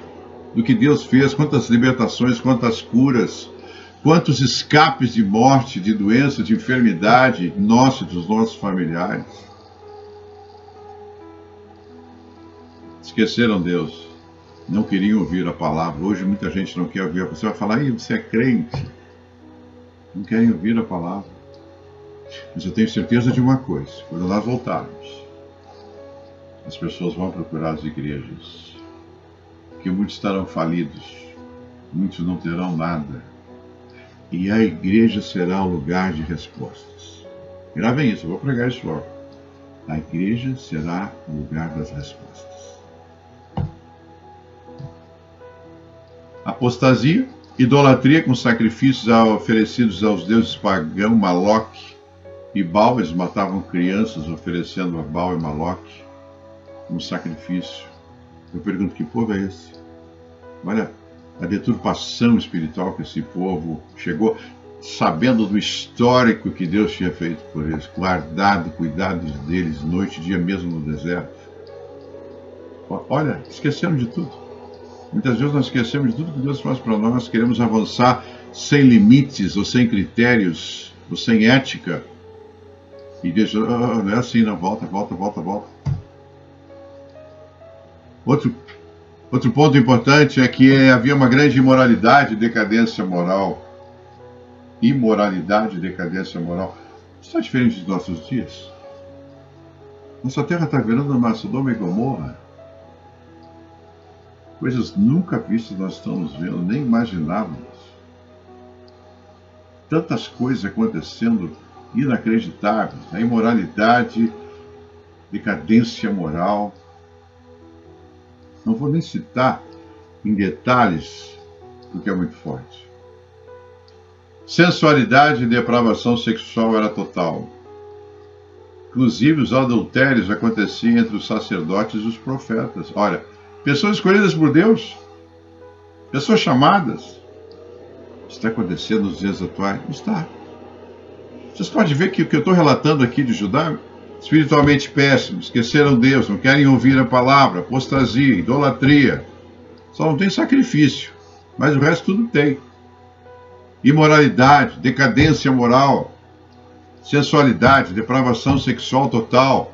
Speaker 1: do que Deus fez, quantas libertações, quantas curas, quantos escapes de morte, de doença, de enfermidade, nosso e dos nossos familiares. Esqueceram Deus, não queriam ouvir a palavra. Hoje muita gente não quer ouvir. Você vai falar, você é crente. Não querem ouvir a palavra. Mas eu tenho certeza de uma coisa, quando nós voltarmos, as pessoas vão procurar as igrejas, porque muitos estarão falidos, muitos não terão nada, e a igreja será o lugar de respostas. Gravem isso, eu vou pregar isso logo. A igreja será o lugar das respostas. Apostasia, idolatria com sacrifícios oferecidos aos deuses pagãos, Maloque e Baal. Eles matavam crianças oferecendo a Baal e Maloque como sacrifício. Eu pergunto, que povo é esse? Olha a deturpação espiritual que esse povo chegou, sabendo do histórico que Deus tinha feito por eles, guardado, cuidado deles, noite e dia, mesmo no deserto. Olha, esqueceram de tudo. Muitas vezes nós esquecemos de tudo que Deus faz para nós, queremos avançar sem limites, ou sem critérios, ou sem ética. E Deus, não é assim, não, volta. Outro ponto importante é que havia uma grande imoralidade e decadência moral. Imoralidade e decadência moral. Isso está diferente dos nossos dias. Nossa terra está virando uma Sodoma e Gomorra. Coisas nunca vistas nós estamos vendo, nem imaginávamos. Tantas coisas acontecendo inacreditáveis. A imoralidade, decadência moral. Não vou nem citar em detalhes, porque é muito forte. Sensualidade e depravação sexual era total. Inclusive, os adultérios aconteciam entre os sacerdotes e os profetas. Olha, pessoas escolhidas por Deus, pessoas chamadas. Está acontecendo nos dias atuais? Está. Vocês podem ver que o que eu estou relatando aqui de Judá, espiritualmente péssimos, esqueceram Deus, não querem ouvir a palavra, apostasia, idolatria. Só não tem sacrifício, mas o resto tudo tem. Imoralidade, decadência moral, sensualidade, depravação sexual total.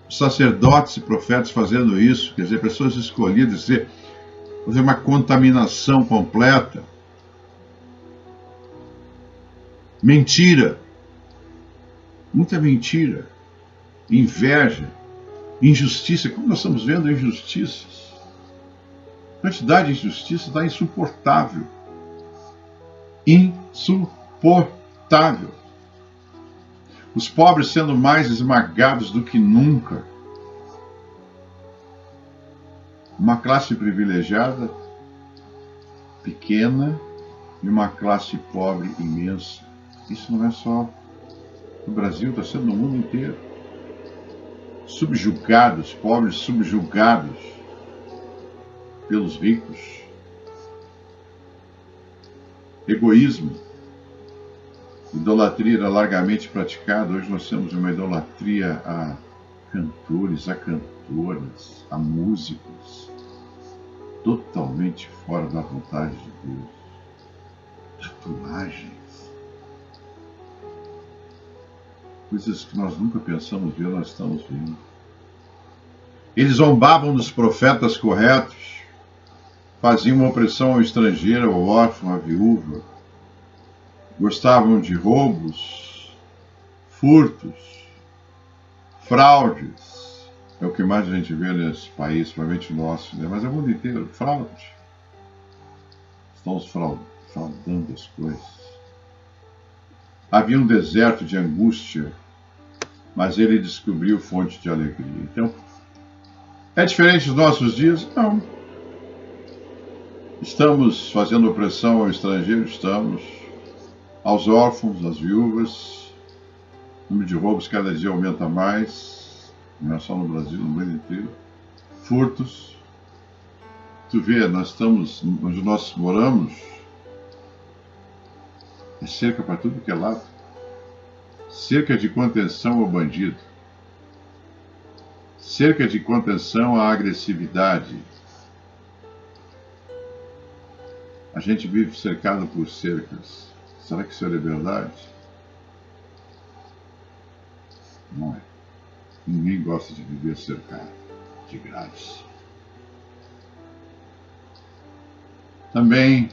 Speaker 1: Os sacerdotes e profetas fazendo isso, quer dizer, pessoas escolhidas, fazer uma contaminação completa. Mentira. Muita mentira. Inveja. Injustiça. Como nós estamos vendo injustiças. A quantidade de injustiça está insuportável. Insuportável. Os pobres sendo mais esmagados do que nunca. Uma classe privilegiada, pequena, e uma classe pobre imensa. Isso não é só no Brasil, está sendo no mundo inteiro. Subjugados, pobres subjugados pelos ricos. Egoísmo. Idolatria era largamente praticada. Hoje nós temos uma idolatria a cantores, a cantoras. cantoras, a músicos totalmente fora da vontade de Deus. Tatuagens, coisas que nós nunca pensamos ver, nós estamos vendo. Eles zombavam dos profetas corretos, faziam uma opressão ao estrangeiro, ao órfão, à viúva, gostavam de roubos, furtos, fraudes. É o que mais a gente vê nesse país, principalmente o nosso, né? Mas é o mundo inteiro, fraude. Estamos fraudando as coisas. Havia um deserto de angústia, mas ele descobriu fonte de alegria. Então, é diferente dos nossos dias? Não. Estamos fazendo opressão ao estrangeiro? Estamos. Aos órfãos, às viúvas. O número de roubos cada dia aumenta mais. Não é só no Brasil, no mundo inteiro. Furtos. Tu vê, nós estamos, onde nós moramos, é cerca para tudo que é lado. Cerca de contenção ao bandido. Cerca de contenção à agressividade. A gente vive cercado por cercas. Será que isso é liberdade? Não é. Ninguém gosta de viver cercado de grades. Também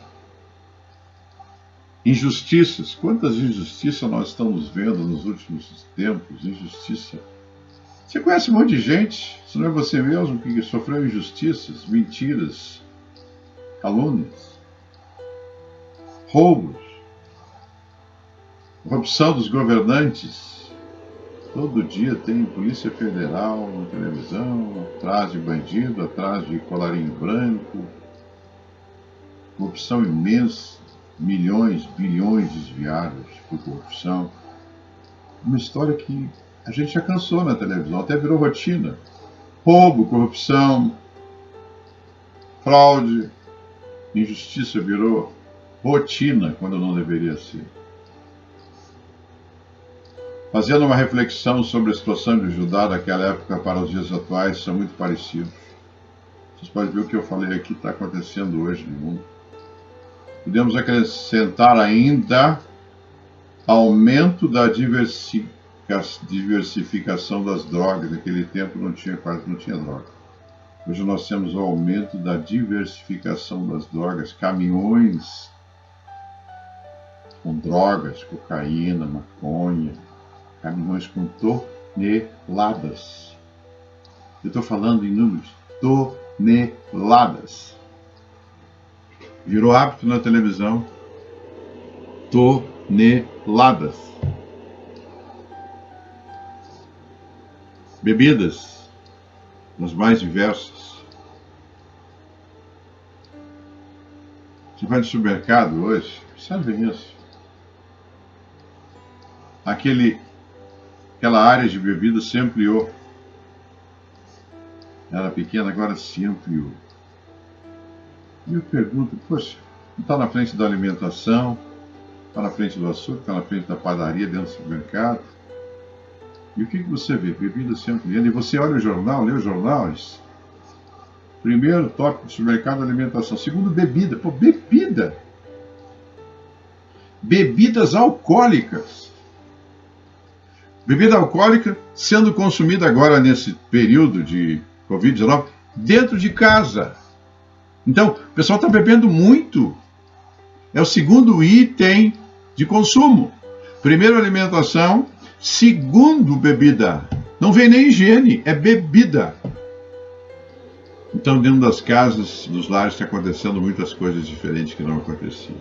Speaker 1: injustiças. Quantas injustiças nós estamos vendo nos últimos tempos? Injustiça. Você conhece um monte de gente, se não é você mesmo que sofreu injustiças, mentiras, calúnias, roubos, corrupção dos governantes. Todo dia tem Polícia Federal na televisão, atrás de bandido, atrás de colarinho branco, corrupção imensa, milhões, bilhões desviados por corrupção. Uma história que a gente já cansou na televisão, até virou rotina. Roubo, corrupção, fraude, injustiça virou rotina quando não deveria ser. Fazendo uma reflexão sobre a situação de Judá daquela época para os dias atuais, são muito parecidos. Vocês podem ver o que eu falei aqui está acontecendo hoje no mundo. Podemos acrescentar ainda aumento da diversificação das drogas. Naquele tempo quase não tinha droga. Hoje nós temos o aumento da diversificação das drogas, caminhões com drogas, cocaína, maconha, caminhões com toneladas. Eu estou falando em números, toneladas. Virou hábito na televisão, toneladas. Bebidas, das mais diversas. Você vai no supermercado hoje, observem isso. Aquela área de bebidas se ampliou. Era pequena, agora se ampliou. E eu pergunto, poxa, não está na frente da alimentação, está na frente do açúcar, está na frente da padaria, dentro do supermercado. E o que você vê? Bebida se ampliando. E você olha o jornal, lê os jornais. Primeiro, tópico do supermercado, alimentação. Segundo, bebida. Pô, bebida. Bebidas alcoólicas. Bebida alcoólica sendo consumida agora nesse período de Covid-19 dentro de casa. Então, o pessoal está bebendo muito. É o segundo item de consumo. Primeiro, alimentação. Segundo, bebida. Não vem nem higiene, é bebida. Então, dentro das casas, dos lares, está acontecendo muitas coisas diferentes que não aconteciam.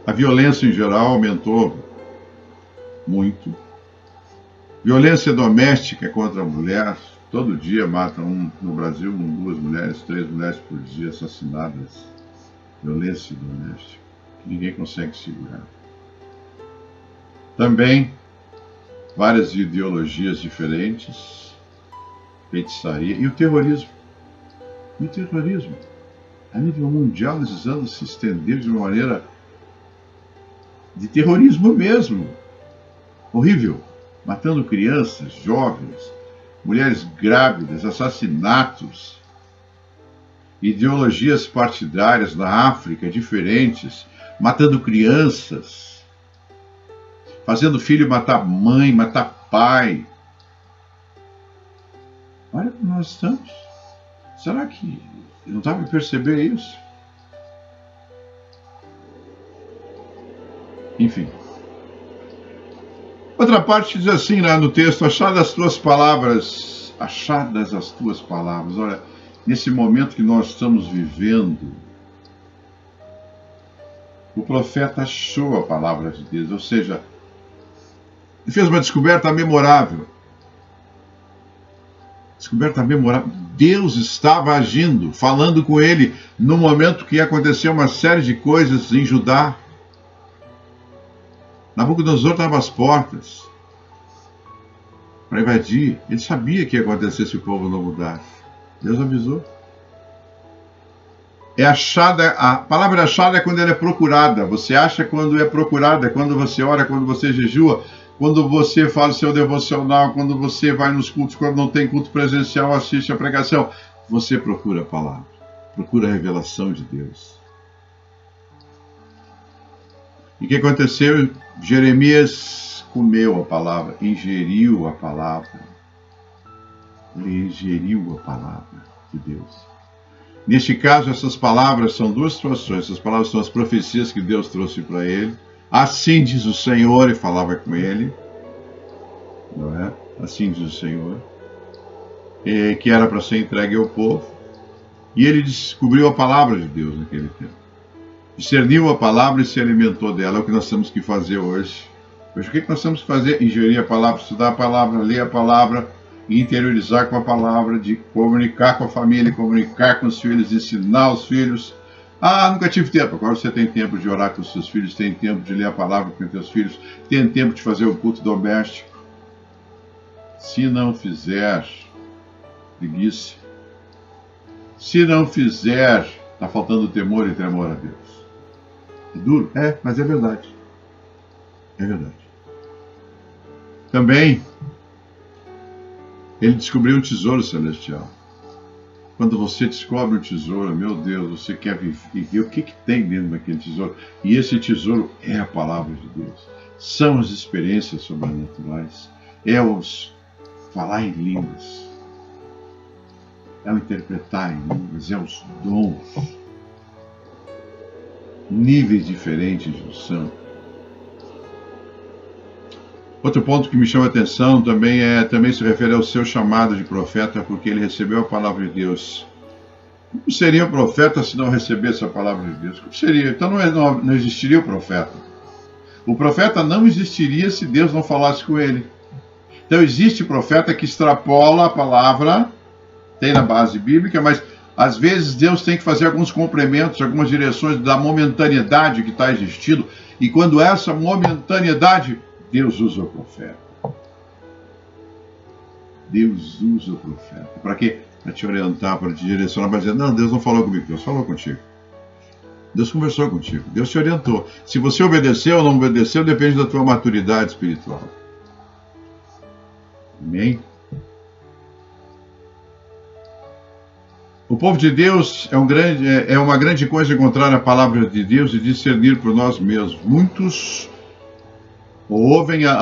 Speaker 1: A violência em geral aumentou muito. Violência doméstica contra a mulher. Todo dia matam no Brasil 2 mulheres, 3 mulheres por dia assassinadas. Violência doméstica. Que ninguém consegue segurar. Também várias ideologias diferentes, feitiçaria e o terrorismo. E o terrorismo, a nível mundial, esses anos se estender de uma maneira de terrorismo mesmo. Horrível. Matando crianças, jovens, mulheres grávidas, assassinatos, ideologias partidárias na África diferentes, matando crianças, fazendo filho matar mãe, matar pai. Olha como nós estamos. Será que não dá para perceber isso? Enfim. Outra parte diz assim lá no texto: achadas as tuas palavras, achadas as tuas palavras. Olha, nesse momento que nós estamos vivendo, o profeta achou a palavra de Deus, ou seja, ele fez uma descoberta memorável. Descoberta memorável. Deus estava agindo, falando com ele no momento que ia acontecer uma série de coisas em Judá. Nabucodonosor estava às portas para invadir. Ele sabia que ia acontecer se o povo não mudasse. Deus avisou. É achada, a palavra achada é quando ela é procurada. Você acha quando é procurada, é quando você ora, quando você jejua, quando você faz o seu devocional, quando você vai nos cultos, quando não tem culto presencial, assiste a pregação. Você procura a palavra, procura a revelação de Deus. E o que aconteceu? Jeremias comeu a palavra, ingeriu a palavra. Ele ingeriu a palavra de Deus. Neste caso, essas palavras são duas situações. Essas palavras são as profecias que Deus trouxe para ele. Assim diz o Senhor, e falava com ele. Não é? Assim diz o Senhor. Que era para ser entregue ao povo. E ele descobriu a palavra de Deus naquele tempo. Discerniu a palavra e se alimentou dela. É o que nós temos que fazer hoje. Hoje o que nós temos que fazer? Ingerir a palavra, estudar a palavra, ler a palavra, interiorizar com a palavra, de comunicar com a família, comunicar com os filhos, ensinar os filhos. Ah, nunca tive tempo. Agora você tem tempo de orar com os seus filhos, tem tempo de ler a palavra com os seus filhos, tem tempo de fazer o culto doméstico. Se não fizer, preguiça. Se não fizer, está faltando temor e tremor a Deus. É duro? É, mas é verdade. É verdade. Também, ele descobriu um tesouro celestial. Quando você descobre um tesouro, meu Deus, você quer viver o que tem dentro daquele tesouro. E esse tesouro é a palavra de Deus. São as experiências sobrenaturais. É os falar em línguas. É o interpretar em línguas. É os dons. Níveis diferentes de unção. Outro ponto que me chama a atenção também se refere ao seu chamado de profeta, porque ele recebeu a palavra de Deus. Como seria um profeta se não recebesse a palavra de Deus? Como seria? Então não existiria o profeta. O profeta não existiria se Deus não falasse com ele. Então existe profeta que extrapola a palavra, tem na base bíblica, mas às vezes Deus tem que fazer alguns complementos, algumas direções da momentaneidade que está existindo. E quando essa momentaneidade, Deus usa o profeta. Deus usa o profeta. Para quê? Para te orientar, para te direcionar, para dizer, não, Deus não falou comigo, Deus falou contigo. Deus conversou contigo, Deus te orientou. Se você obedeceu ou não obedeceu, depende da tua maturidade espiritual. Amém? O povo de Deus é uma grande coisa encontrar a palavra de Deus e discernir por nós mesmos. Muitos ouvem há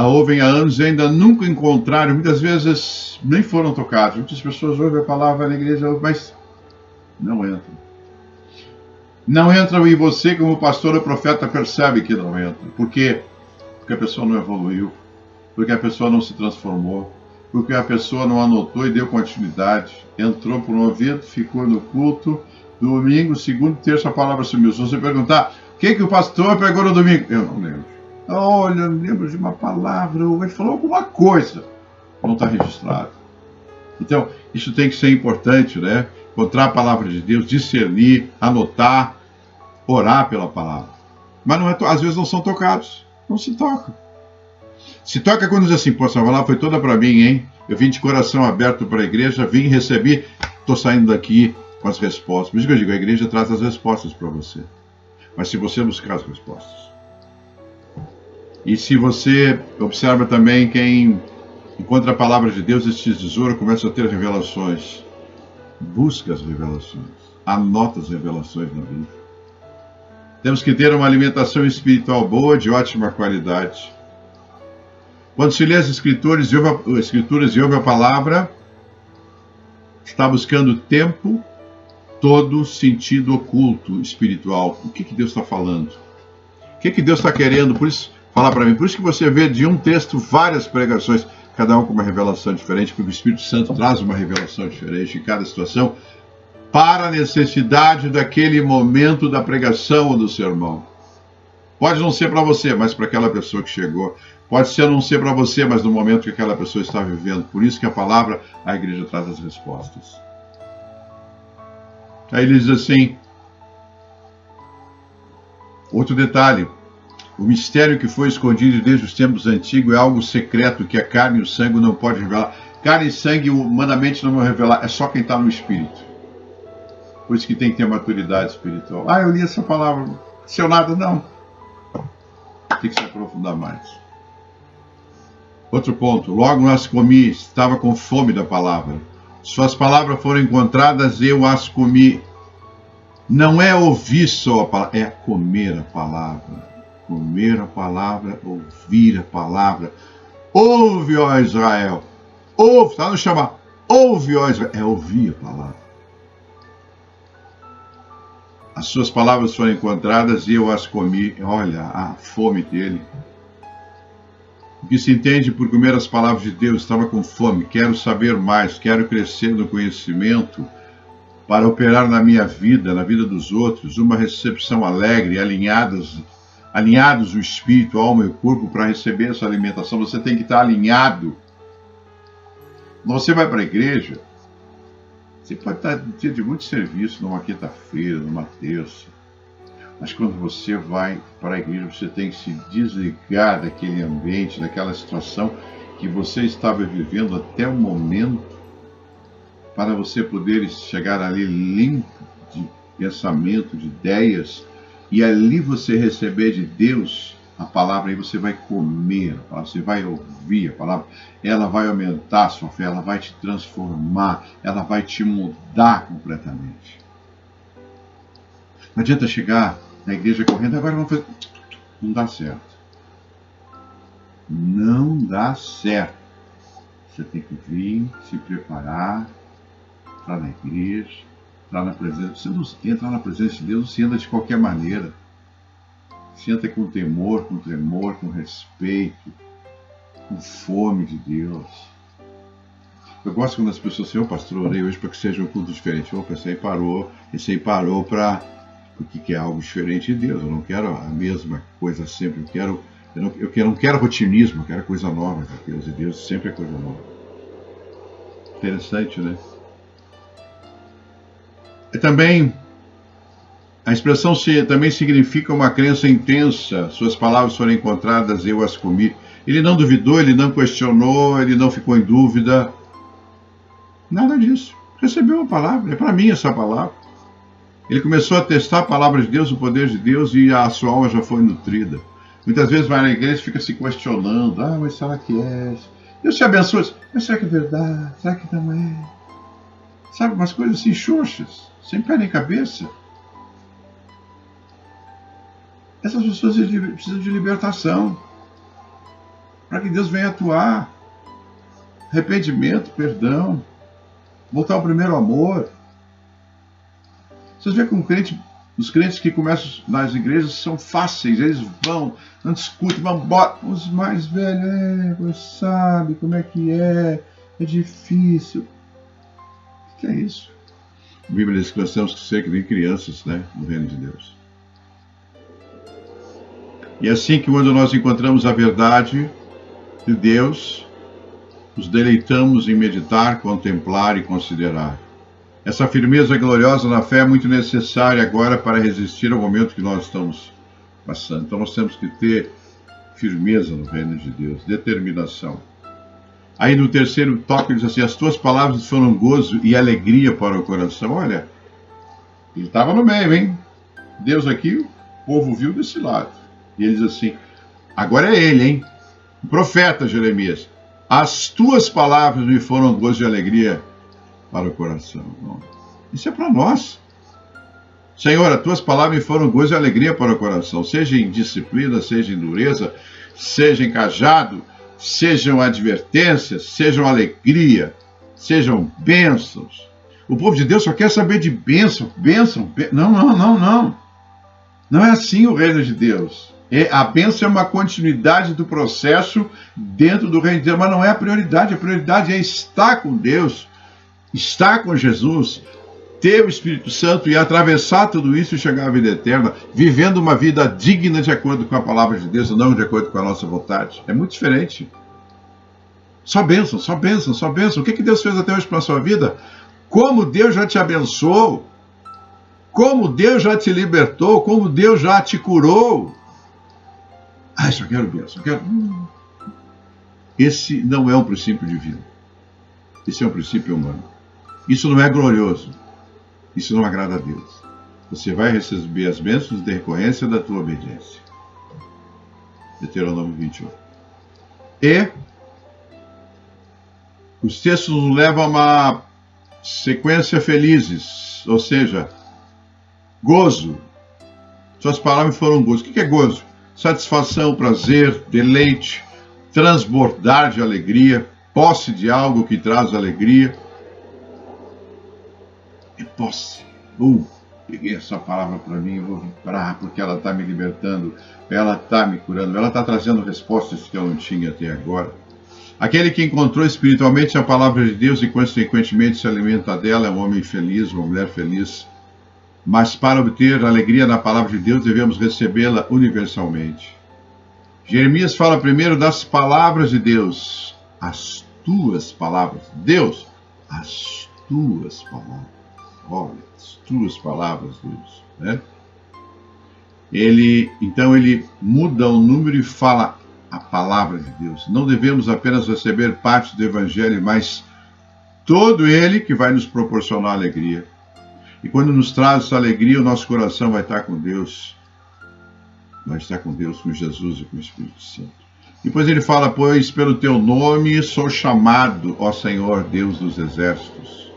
Speaker 1: anos e ainda nunca encontraram, muitas vezes nem foram tocados. Muitas pessoas ouvem a palavra na igreja, mas não entram. Não entram e você, como pastor ou profeta, percebe que não entram. Por quê? Porque a pessoa não evoluiu, porque a pessoa não se transformou, porque a pessoa não anotou e deu continuidade. Entrou por um ouvido, ficou no culto, domingo, segundo, terça, a palavra sumiu. Se você perguntar, o que o pastor pregou no domingo? Eu não lembro. Olha, eu lembro de uma palavra, ele falou alguma coisa. Não está registrado. Então, isso tem que ser importante, né? Encontrar a palavra de Deus, discernir, anotar, orar pela palavra. Mas não às vezes não são tocados. Não se tocam. Se toca quando diz assim, pô, essa palavra foi toda para mim, hein? Eu vim de coração aberto para a igreja, vim e recebi, estou saindo daqui com as respostas. Por isso que eu digo, a igreja traz as respostas para você. Mas se você buscar as respostas. E se você observa também quem encontra a palavra de Deus, esse tesouro começa a ter revelações. Busca as revelações. Anota as revelações na Bíblia. Temos que ter uma alimentação espiritual boa, de ótima qualidade. Quando se lê as Escrituras e ouve a palavra, está buscando o tempo todo sentido oculto espiritual. O que Deus está falando? O que Deus está querendo? Por isso, falar para mim. Por isso que você vê de um texto várias pregações, cada um com uma revelação diferente, porque o Espírito Santo traz uma revelação diferente em cada situação, para a necessidade daquele momento da pregação ou do sermão. Pode não ser para você, mas para aquela pessoa que chegou. Pode ser não ser para você, mas no momento que aquela pessoa está vivendo. Por isso que a palavra, a igreja traz as respostas. Aí ele diz assim, outro detalhe, o mistério que foi escondido desde os tempos antigos é algo secreto que a carne e o sangue não podem revelar. Carne e sangue humanamente não vão revelar, é só quem está no Espírito. Por isso que tem que ter maturidade espiritual. Ah, eu li essa palavra, não aconteceu nada, não. Tem que se aprofundar mais. Outro ponto, logo as comi, estava com fome da palavra. Suas palavras foram encontradas, eu as comi. Não é ouvir só a palavra, é comer a palavra. Comer a palavra, ouvir a palavra. Ouve, ó Israel. Ouve, está no chamar. Ouve, ó Israel. É ouvir a palavra. As suas palavras foram encontradas e eu as comi. Olha a fome dele. O que se entende por comer as palavras de Deus, estava com fome, quero saber mais, quero crescer no conhecimento para operar na minha vida, na vida dos outros, uma recepção alegre, alinhados o espírito, a alma e o corpo para receber essa alimentação. Você tem que estar alinhado. Quando você vai para a igreja, você pode estar no dia de muito serviço, numa quinta-feira, numa terça. Mas quando você vai para a igreja, você tem que se desligar daquele ambiente, daquela situação que você estava vivendo até o momento, para você poder chegar ali limpo de pensamento, de ideias, e ali você receber de Deus a palavra, aí você vai comer a palavra, você vai ouvir a palavra, ela vai aumentar a sua fé, ela vai te transformar, ela vai te mudar completamente. Não adianta chegar na igreja correndo, agora vamos fazer. Não dá certo. Não dá certo. Você tem que vir, se preparar, entrar na igreja, entrar na presença. Você não entra na presença de Deus, você anda de qualquer maneira. Você entra com temor, com tremor, com respeito, com fome de Deus. Eu gosto quando as pessoas dizem, pastor, orei hoje para que seja um culto diferente. Opa, esse aí parou para... porque quer algo diferente de Deus. Eu não quero a mesma coisa sempre. Eu não quero rotinismo, eu quero coisa nova de Deus. E Deus sempre é coisa nova. Interessante, né? E também, a expressão também significa uma crença intensa. Suas palavras foram encontradas, eu as comi. Ele não duvidou, ele não questionou, ele não ficou em dúvida. Nada disso. Recebeu a palavra, é para mim essa palavra. Ele começou a testar a palavra de Deus, o poder de Deus, e a sua alma já foi nutrida. Muitas vezes vai na igreja e fica se questionando, mas será que é? Deus te abençoe, mas será que é verdade? Será que não é? Sabe, umas coisas assim xoxas, sem pé nem cabeça. Essas pessoas precisam de libertação, para que Deus venha atuar. Arrependimento, perdão, voltar ao primeiro amor. Vocês veem que os crentes que começam nas igrejas são fáceis, eles vão, não discutem, vão embora. Os mais velhos, sabe como é que é difícil. O que é isso? A Bíblia diz que nós temos que ser que nem crianças, né, no reino de Deus. E é assim que quando nós encontramos a verdade de Deus, nos deleitamos em meditar, contemplar e considerar. Essa firmeza gloriosa na fé é muito necessária agora para resistir ao momento que nós estamos passando. Então nós temos que ter firmeza no reino de Deus, determinação. Aí no terceiro toque ele diz assim, as tuas palavras foram gozo e alegria para o coração. Olha, ele estava no meio, hein? Deus aqui, o povo viu desse lado. E ele diz assim, agora é ele, hein? O profeta Jeremias. As tuas palavras me foram gozo e alegria para o coração. Não. Isso é para nós. Senhor, as tuas palavras me foram gozo e alegria para o coração. Seja em disciplina, seja em dureza, seja em cajado, sejam advertências, sejam alegria, sejam bênçãos. O povo de Deus só quer saber de bênção, bênção. Não, não, não, não. Não é assim o reino de Deus. A bênção é uma continuidade do processo dentro do reino de Deus, mas não é a prioridade. A prioridade é estar com Deus, estar com Jesus, ter o Espírito Santo e atravessar tudo isso e chegar à vida eterna, vivendo uma vida digna de acordo com a palavra de Deus e não de acordo com a nossa vontade. É muito diferente. Só bênção, só bênção, só bênção. O que Deus fez até hoje para a sua vida? Como Deus já te abençoou, como Deus já te libertou, como Deus já te curou. Ai, só quero bênção, só quero... Esse não é um princípio divino. Esse é um princípio humano. Isso não é glorioso. Isso não agrada a Deus. Você vai receber as bênçãos de decorrência da tua obediência. Deuteronômio 28. E os textos nos levam a uma sequência felizes, ou seja, gozo. Suas palavras foram gozo. O que é gozo? Satisfação, prazer, deleite, transbordar de alegria, posse de algo que traz alegria. É posse. Peguei essa palavra para mim, eu vou vibrar, porque ela está me libertando, ela está me curando, ela está trazendo respostas que eu não tinha até agora. Aquele que encontrou espiritualmente a palavra de Deus e consequentemente se alimenta dela é um homem feliz, uma mulher feliz. Mas para obter alegria na palavra de Deus, devemos recebê-la universalmente. Jeremias fala primeiro das palavras de Deus. As tuas palavras. Deus, as tuas palavras. Olha, as tuas palavras, Deus. Né? Então ele muda o número e fala a palavra de Deus. Não devemos apenas receber parte do Evangelho, mas todo ele que vai nos proporcionar alegria. E quando nos traz essa alegria, o nosso coração vai estar com Deus. Vai estar com Deus, com Jesus e com o Espírito Santo. Depois ele fala, pois pelo teu nome sou chamado, ó Senhor, Deus dos exércitos.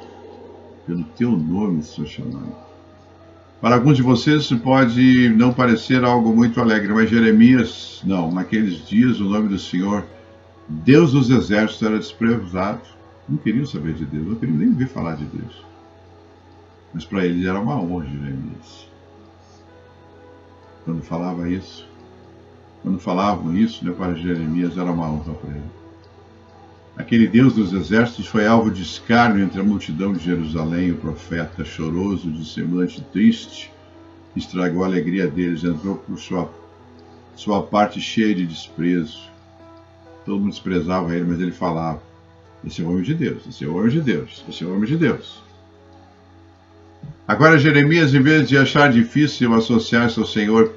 Speaker 1: Pelo teu nome sou chamado. Para alguns de vocês isso pode não parecer algo muito alegre, mas Jeremias, não, naqueles dias o nome do Senhor, Deus dos exércitos, era desprezado. Não queriam saber de Deus, não queriam nem ouvir falar de Deus. Mas para eles era uma honra, Jeremias. Quando falava isso, quando falavam isso, né, para Jeremias era uma honra para ele. Aquele Deus dos exércitos foi alvo de escárnio entre a multidão de Jerusalém. O profeta, choroso, de semblante triste, estragou a alegria deles, entrou por sua parte cheia de desprezo. Todo mundo desprezava ele, mas ele falava, esse é o homem de Deus, esse é o homem de Deus, esse é o homem de Deus. Agora Jeremias, em vez de achar difícil associar-se ao Senhor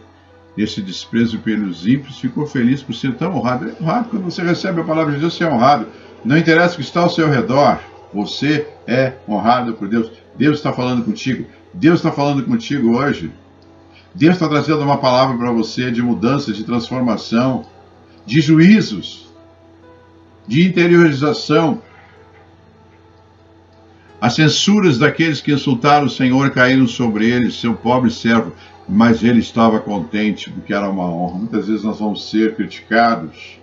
Speaker 1: esse desprezo pelos ímpios, ficou feliz por ser tão honrado. É honrado quando você recebe a palavra de Deus, você é honrado. Não interessa o que está ao seu redor, você é honrado por Deus. Deus está falando contigo. Deus está falando contigo hoje. Deus está trazendo uma palavra para você de mudança, de transformação, de juízos, de interiorização. As censuras daqueles que insultaram o Senhor caíram sobre ele, seu pobre servo, mas ele estava contente, porque era uma honra. Muitas vezes nós vamos ser criticados,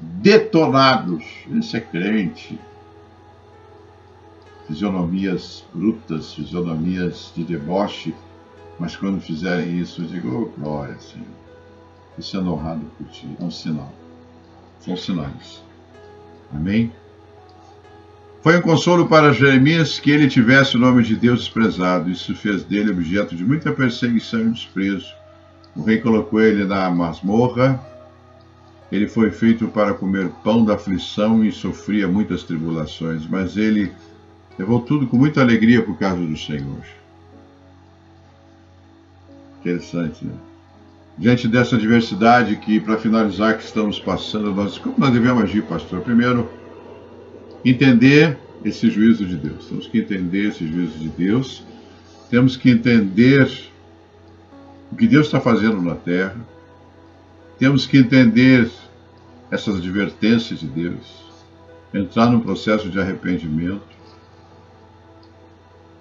Speaker 1: detonados. Esse é crente. Fisionomias brutas, fisionomias de deboche, mas quando fizerem isso, eu digo, oh, glória, Senhor. Estou sendo honrado por ti. É um sinal. São sinais. Amém? Foi um consolo para Jeremias que ele tivesse o nome de Deus desprezado. Isso fez dele objeto de muita perseguição e desprezo. O rei colocou ele na masmorra. Ele foi feito para comer pão da aflição e sofria muitas tribulações, mas ele levou tudo com muita alegria por causa do Senhor. Interessante, né? Diante dessa adversidade que, para finalizar, que estamos passando, como nós devemos agir, pastor? Primeiro, entender esse juízo de Deus. Temos que entender esse juízo de Deus. Temos que entender o que Deus está fazendo na terra. Temos que entender essas advertências de Deus. entrar num processo de arrependimento.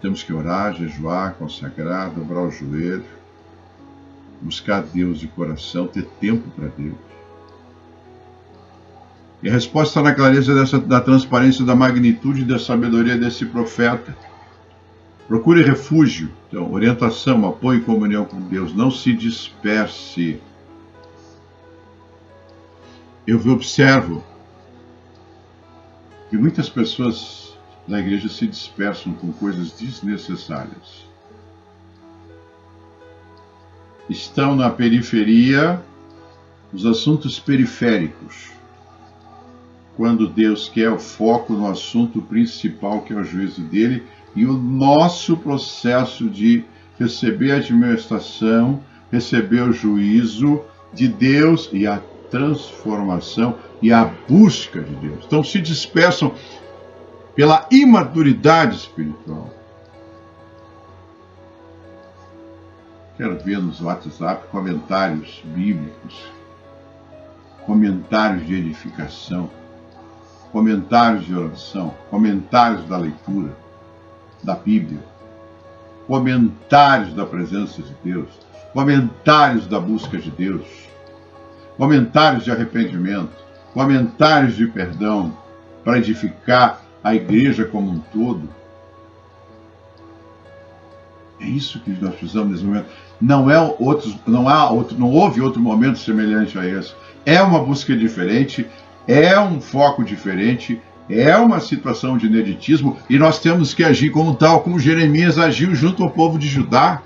Speaker 1: Temos que orar, jejuar, consagrar, dobrar o joelho, buscar Deus de coração, ter tempo para Deus. E a resposta está na clareza da transparência, da magnitude e da sabedoria desse profeta. Procure refúgio, então, orientação, apoio e comunhão com Deus. Não se disperse. Eu observo que muitas pessoas na igreja se dispersam com coisas desnecessárias. Estão na periferia, os assuntos periféricos, quando Deus quer o foco no assunto principal, que é o juízo dele, e o nosso processo de receber a administração, receber o juízo de Deus e a transformação e a busca de Deus. Então se dispersam pela imaturidade espiritual. Quero ver nos WhatsApp comentários bíblicos, comentários de edificação, comentários de oração, comentários da leitura da Bíblia, comentários da presença de Deus, comentários da busca de Deus, comentários de arrependimento, comentários de perdão, para edificar a igreja como um todo. É isso que nós precisamos nesse momento. Não houve outro momento semelhante a esse. É uma busca diferente, é um foco diferente, é uma situação de ineditismo, e nós temos que agir como tal, como Jeremias agiu junto ao povo de Judá.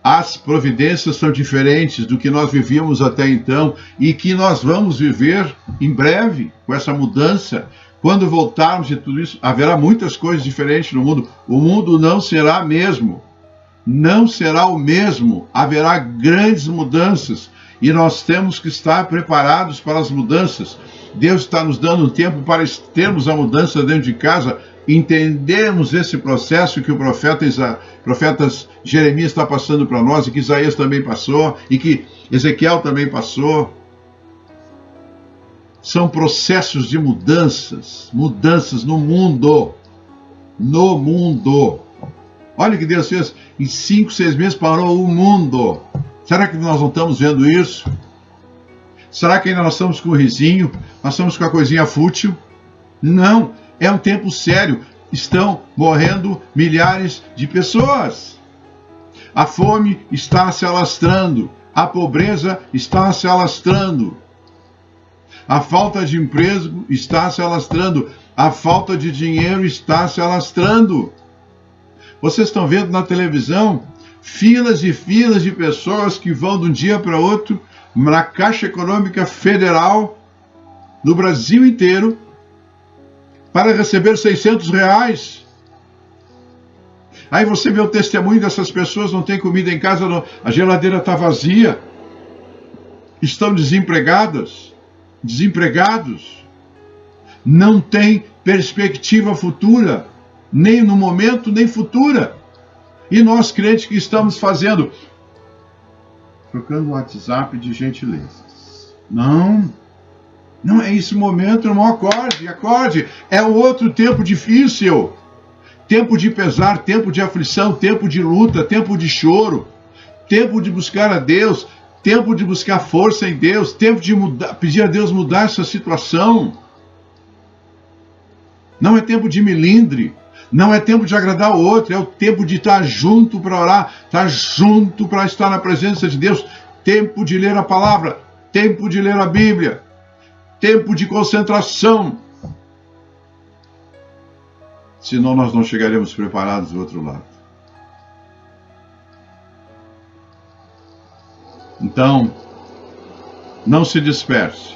Speaker 1: As providências são diferentes do que nós vivíamos até então e que nós vamos viver em breve com essa mudança. Quando voltarmos de tudo isso, haverá muitas coisas diferentes no mundo. O mundo não será mesmo. Não será o mesmo. Haverá grandes mudanças e nós temos que estar preparados para as mudanças. Deus está nos dando um tempo para termos a mudança dentro de casa, entendermos esse processo que o profeta Jeremias está passando para nós, e que Isaías também passou, e que Ezequiel também passou. São processos de mudanças no mundo. No mundo. Olha o que Deus fez. Em 5, 6 meses parou o mundo. Será que nós não estamos vendo isso? Será que ainda nós estamos com o risinho? Nós estamos com a coisinha fútil? Não, é um tempo sério. Estão morrendo milhares de pessoas. A fome está se alastrando. A pobreza está se alastrando. A falta de emprego está se alastrando. A falta de dinheiro está se alastrando. Vocês estão vendo na televisão filas e filas de pessoas que vão de um dia para outro na Caixa Econômica Federal no Brasil inteiro para receber R$600. Aí você vê o testemunho dessas pessoas, não tem comida em casa, a geladeira está vazia, estão desempregados, não tem perspectiva futura, nem no momento, nem futura. E nós, crentes, que estamos fazendo? Trocando o WhatsApp de gentilezas. Não é esse momento, irmão, acorde. É um outro tempo difícil. Tempo de pesar, tempo de aflição, tempo de luta, tempo de choro, tempo de buscar a Deus, tempo de buscar força em Deus, tempo de pedir a Deus mudar essa situação. Não é tempo de melindre, não é tempo de agradar o outro, é o tempo de estar junto para orar, estar junto para estar na presença de Deus, tempo de ler a palavra, tempo de ler a Bíblia, tempo de concentração. Senão nós não chegaremos preparados do outro lado. Então, não se disperse.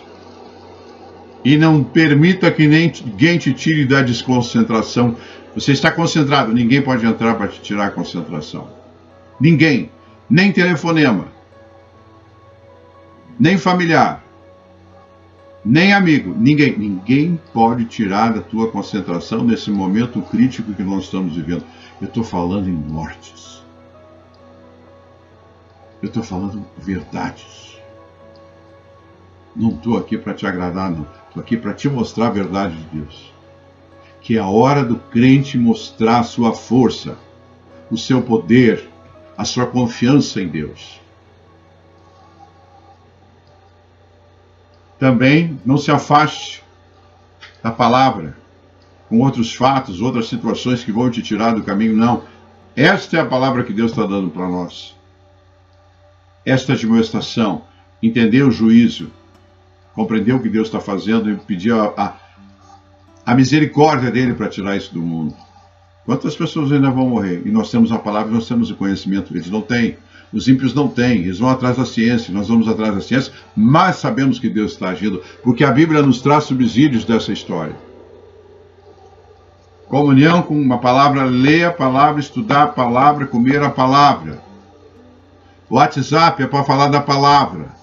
Speaker 1: E não permita que ninguém te tire da desconcentração. Você está concentrado, ninguém pode entrar para te tirar a concentração. Ninguém. Nem telefonema. Nem familiar. Nem amigo. Ninguém. Ninguém pode tirar da tua concentração nesse momento crítico que nós estamos vivendo. Eu estou falando em mortes. Eu estou falando verdades. Não estou aqui para te agradar, não. Estou aqui para te mostrar a verdade de Deus. Que é a hora do crente mostrar a sua força, o seu poder, a sua confiança em Deus. Também não se afaste da palavra com outros fatos, outras situações que vão te tirar do caminho, não. Esta é a palavra que Deus está dando para nós. Esta admoestação, entender o juízo, compreender o que Deus está fazendo e pedir a misericórdia dele para tirar isso do mundo. Quantas pessoas ainda vão morrer? E nós temos a palavra, nós temos o conhecimento. Eles não têm. Os ímpios não têm. Eles vão atrás da ciência. Nós vamos atrás da ciência, mas sabemos que Deus está agindo, porque a Bíblia nos traz subsídios dessa história. Comunhão com uma palavra, ler a palavra, estudar a palavra, comer a palavra. O WhatsApp é para falar da palavra.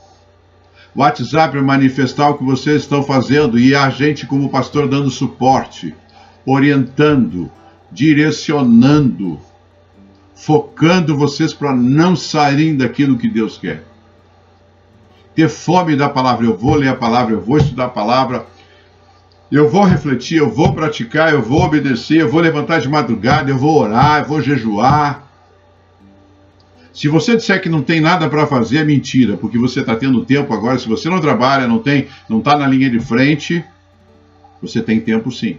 Speaker 1: O WhatsApp é manifestar o que vocês estão fazendo e a gente, como pastor, dando suporte, orientando, direcionando, focando vocês para não saírem daquilo que Deus quer. Ter fome da palavra. Eu vou ler a palavra, eu vou estudar a palavra, eu vou refletir, eu vou praticar, eu vou obedecer, eu vou levantar de madrugada, eu vou orar, eu vou jejuar. Se você disser que não tem nada para fazer, é mentira, porque você está tendo tempo agora. Se você não trabalha, não está na linha de frente, você tem tempo sim.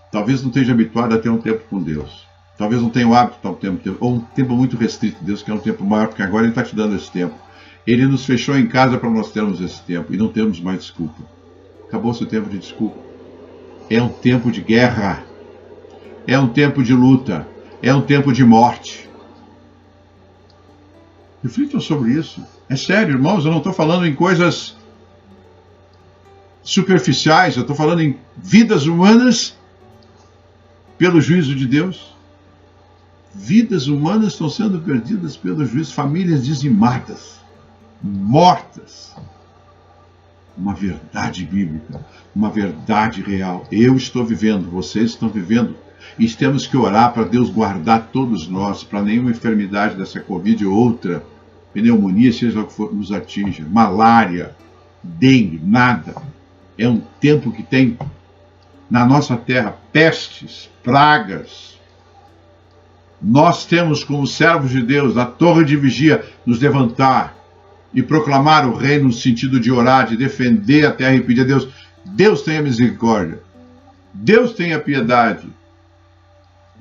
Speaker 1: Talvez não esteja habituado a ter um tempo com Deus. Talvez não tenha o hábito de ter um tempo, ou um tempo muito restrito. Deus quer um tempo maior, porque agora Ele está te dando esse tempo. Ele nos fechou em casa para nós termos esse tempo, e não temos mais desculpa. Acabou-se o tempo de desculpa. É um tempo de guerra. É um tempo de luta. É um tempo de morte. Reflitam sobre isso. É sério, irmãos, eu não estou falando em coisas superficiais, eu estou falando em vidas humanas pelo juízo de Deus. Vidas humanas estão sendo perdidas pelo juízo, famílias dizimadas, mortas. Uma verdade bíblica, uma verdade real. Eu estou vivendo, vocês estão vivendo. E temos que orar para Deus guardar todos nós, para nenhuma enfermidade dessa Covid ou outra, pneumonia, seja o que for, nos atinja, malária, dengue, nada. É um tempo que tem na nossa terra pestes, pragas. Nós temos, como servos de Deus, na torre de vigia, nos levantar e proclamar o reino no sentido de orar, de defender a terra e pedir a Deus. Deus tenha misericórdia. Deus tenha piedade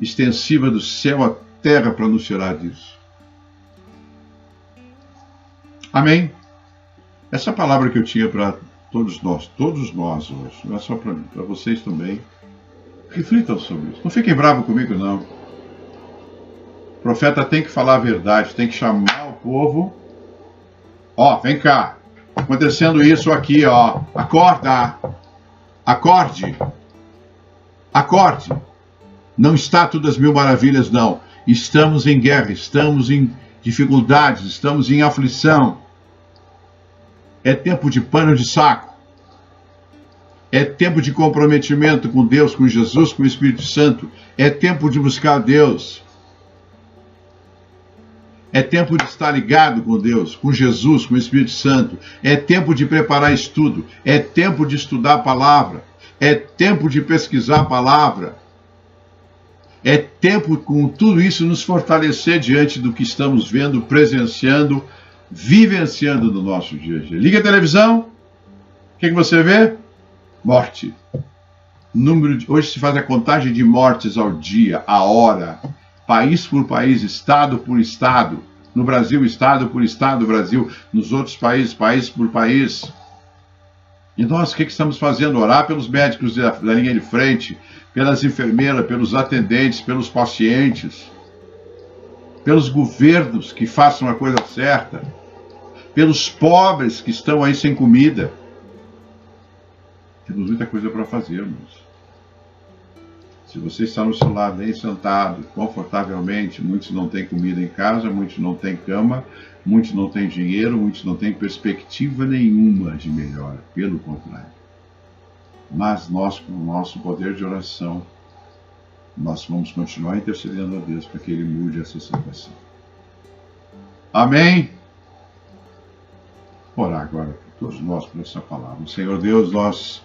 Speaker 1: extensiva do céu à terra para nos tirar disso. Amém? Essa palavra que eu tinha para todos nós hoje, não é só para mim, para vocês também. Reflitam sobre isso. Não fiquem bravos comigo, não. O profeta tem que falar a verdade, tem que chamar o povo. Ó, vem cá. Acontecendo isso aqui, ó. Acorda. Acorde. Acorde. Não está tudo às mil maravilhas, não. Estamos em guerra, estamos em dificuldades, estamos em aflição. É tempo de pano de saco. É tempo de comprometimento com Deus, com Jesus, com o Espírito Santo. É tempo de buscar Deus. É tempo de estar ligado com Deus, com Jesus, com o Espírito Santo. É tempo de preparar estudo. É tempo de estudar a palavra. É tempo de pesquisar a palavra. É tempo, com tudo isso, nos fortalecer diante do que estamos vendo, presenciando, vivenciando no nosso dia a dia. Liga a televisão. O que você vê? Morte. Hoje se faz a contagem de mortes ao dia, a hora. País por país, estado por estado. No Brasil, estado por estado, Brasil. Nos outros países, país por país. E nós, o que estamos fazendo? Orar pelos médicos da linha de frente, pelas enfermeiras, pelos atendentes, pelos pacientes, pelos governos que façam a coisa certa, pelos pobres que estão aí sem comida. Temos muita coisa para fazermos. Se você está no seu lado aí sentado, confortavelmente, muitos não têm comida em casa, muitos não têm cama, muitos não têm dinheiro, muitos não têm perspectiva nenhuma de melhora, pelo contrário. Mas nós, com o nosso poder de oração, nós vamos continuar intercedendo a Deus para que Ele mude essa situação. Amém? orar agora por todos nós, por essa palavra. Senhor Deus, nós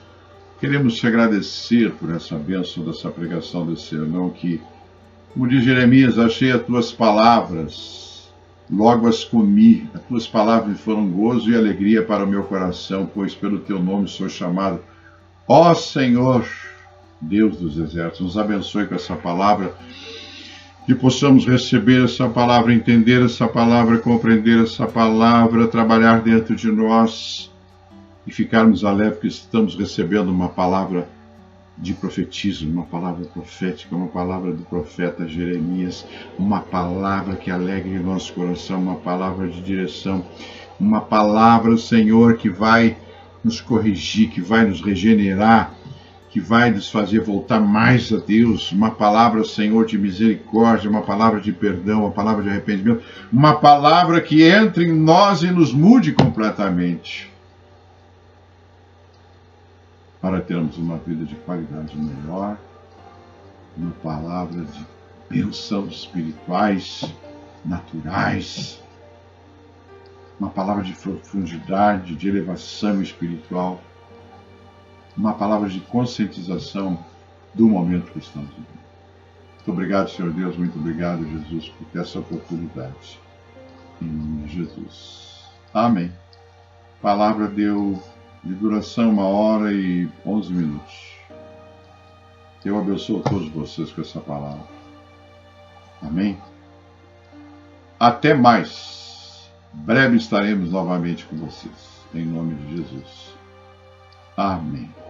Speaker 1: queremos te agradecer por essa bênção dessa pregação desse sermão que, como diz Jeremias, achei as tuas palavras, logo as comi. As tuas palavras foram gozo e alegria para o meu coração, pois pelo teu nome sou chamado. Ó Senhor, Deus dos exércitos, nos abençoe com essa palavra, que possamos receber essa palavra, entender essa palavra, compreender essa palavra, trabalhar dentro de nós e ficarmos alegres que estamos recebendo uma palavra de profetismo, uma palavra profética, uma palavra do profeta Jeremias, uma palavra que alegre nosso coração, uma palavra de direção, uma palavra, Senhor, que vai nos corrigir, que vai nos regenerar, que vai nos fazer voltar mais a Deus, uma palavra, Senhor, de misericórdia, uma palavra de perdão, uma palavra de arrependimento, uma palavra que entre em nós e nos mude completamente, para termos uma vida de qualidade melhor, uma palavra de bênçãos espirituais, naturais, uma palavra de profundidade, de elevação espiritual, uma palavra de conscientização do momento que estamos vivendo. Muito obrigado, Senhor Deus, muito obrigado, Jesus, por ter essa oportunidade. Em nome de Jesus. Amém. A palavra deu de duração 1h11. Eu abençoo todos vocês com essa palavra. Amém. Até mais. Breve estaremos novamente com vocês. Em nome de Jesus. Amém.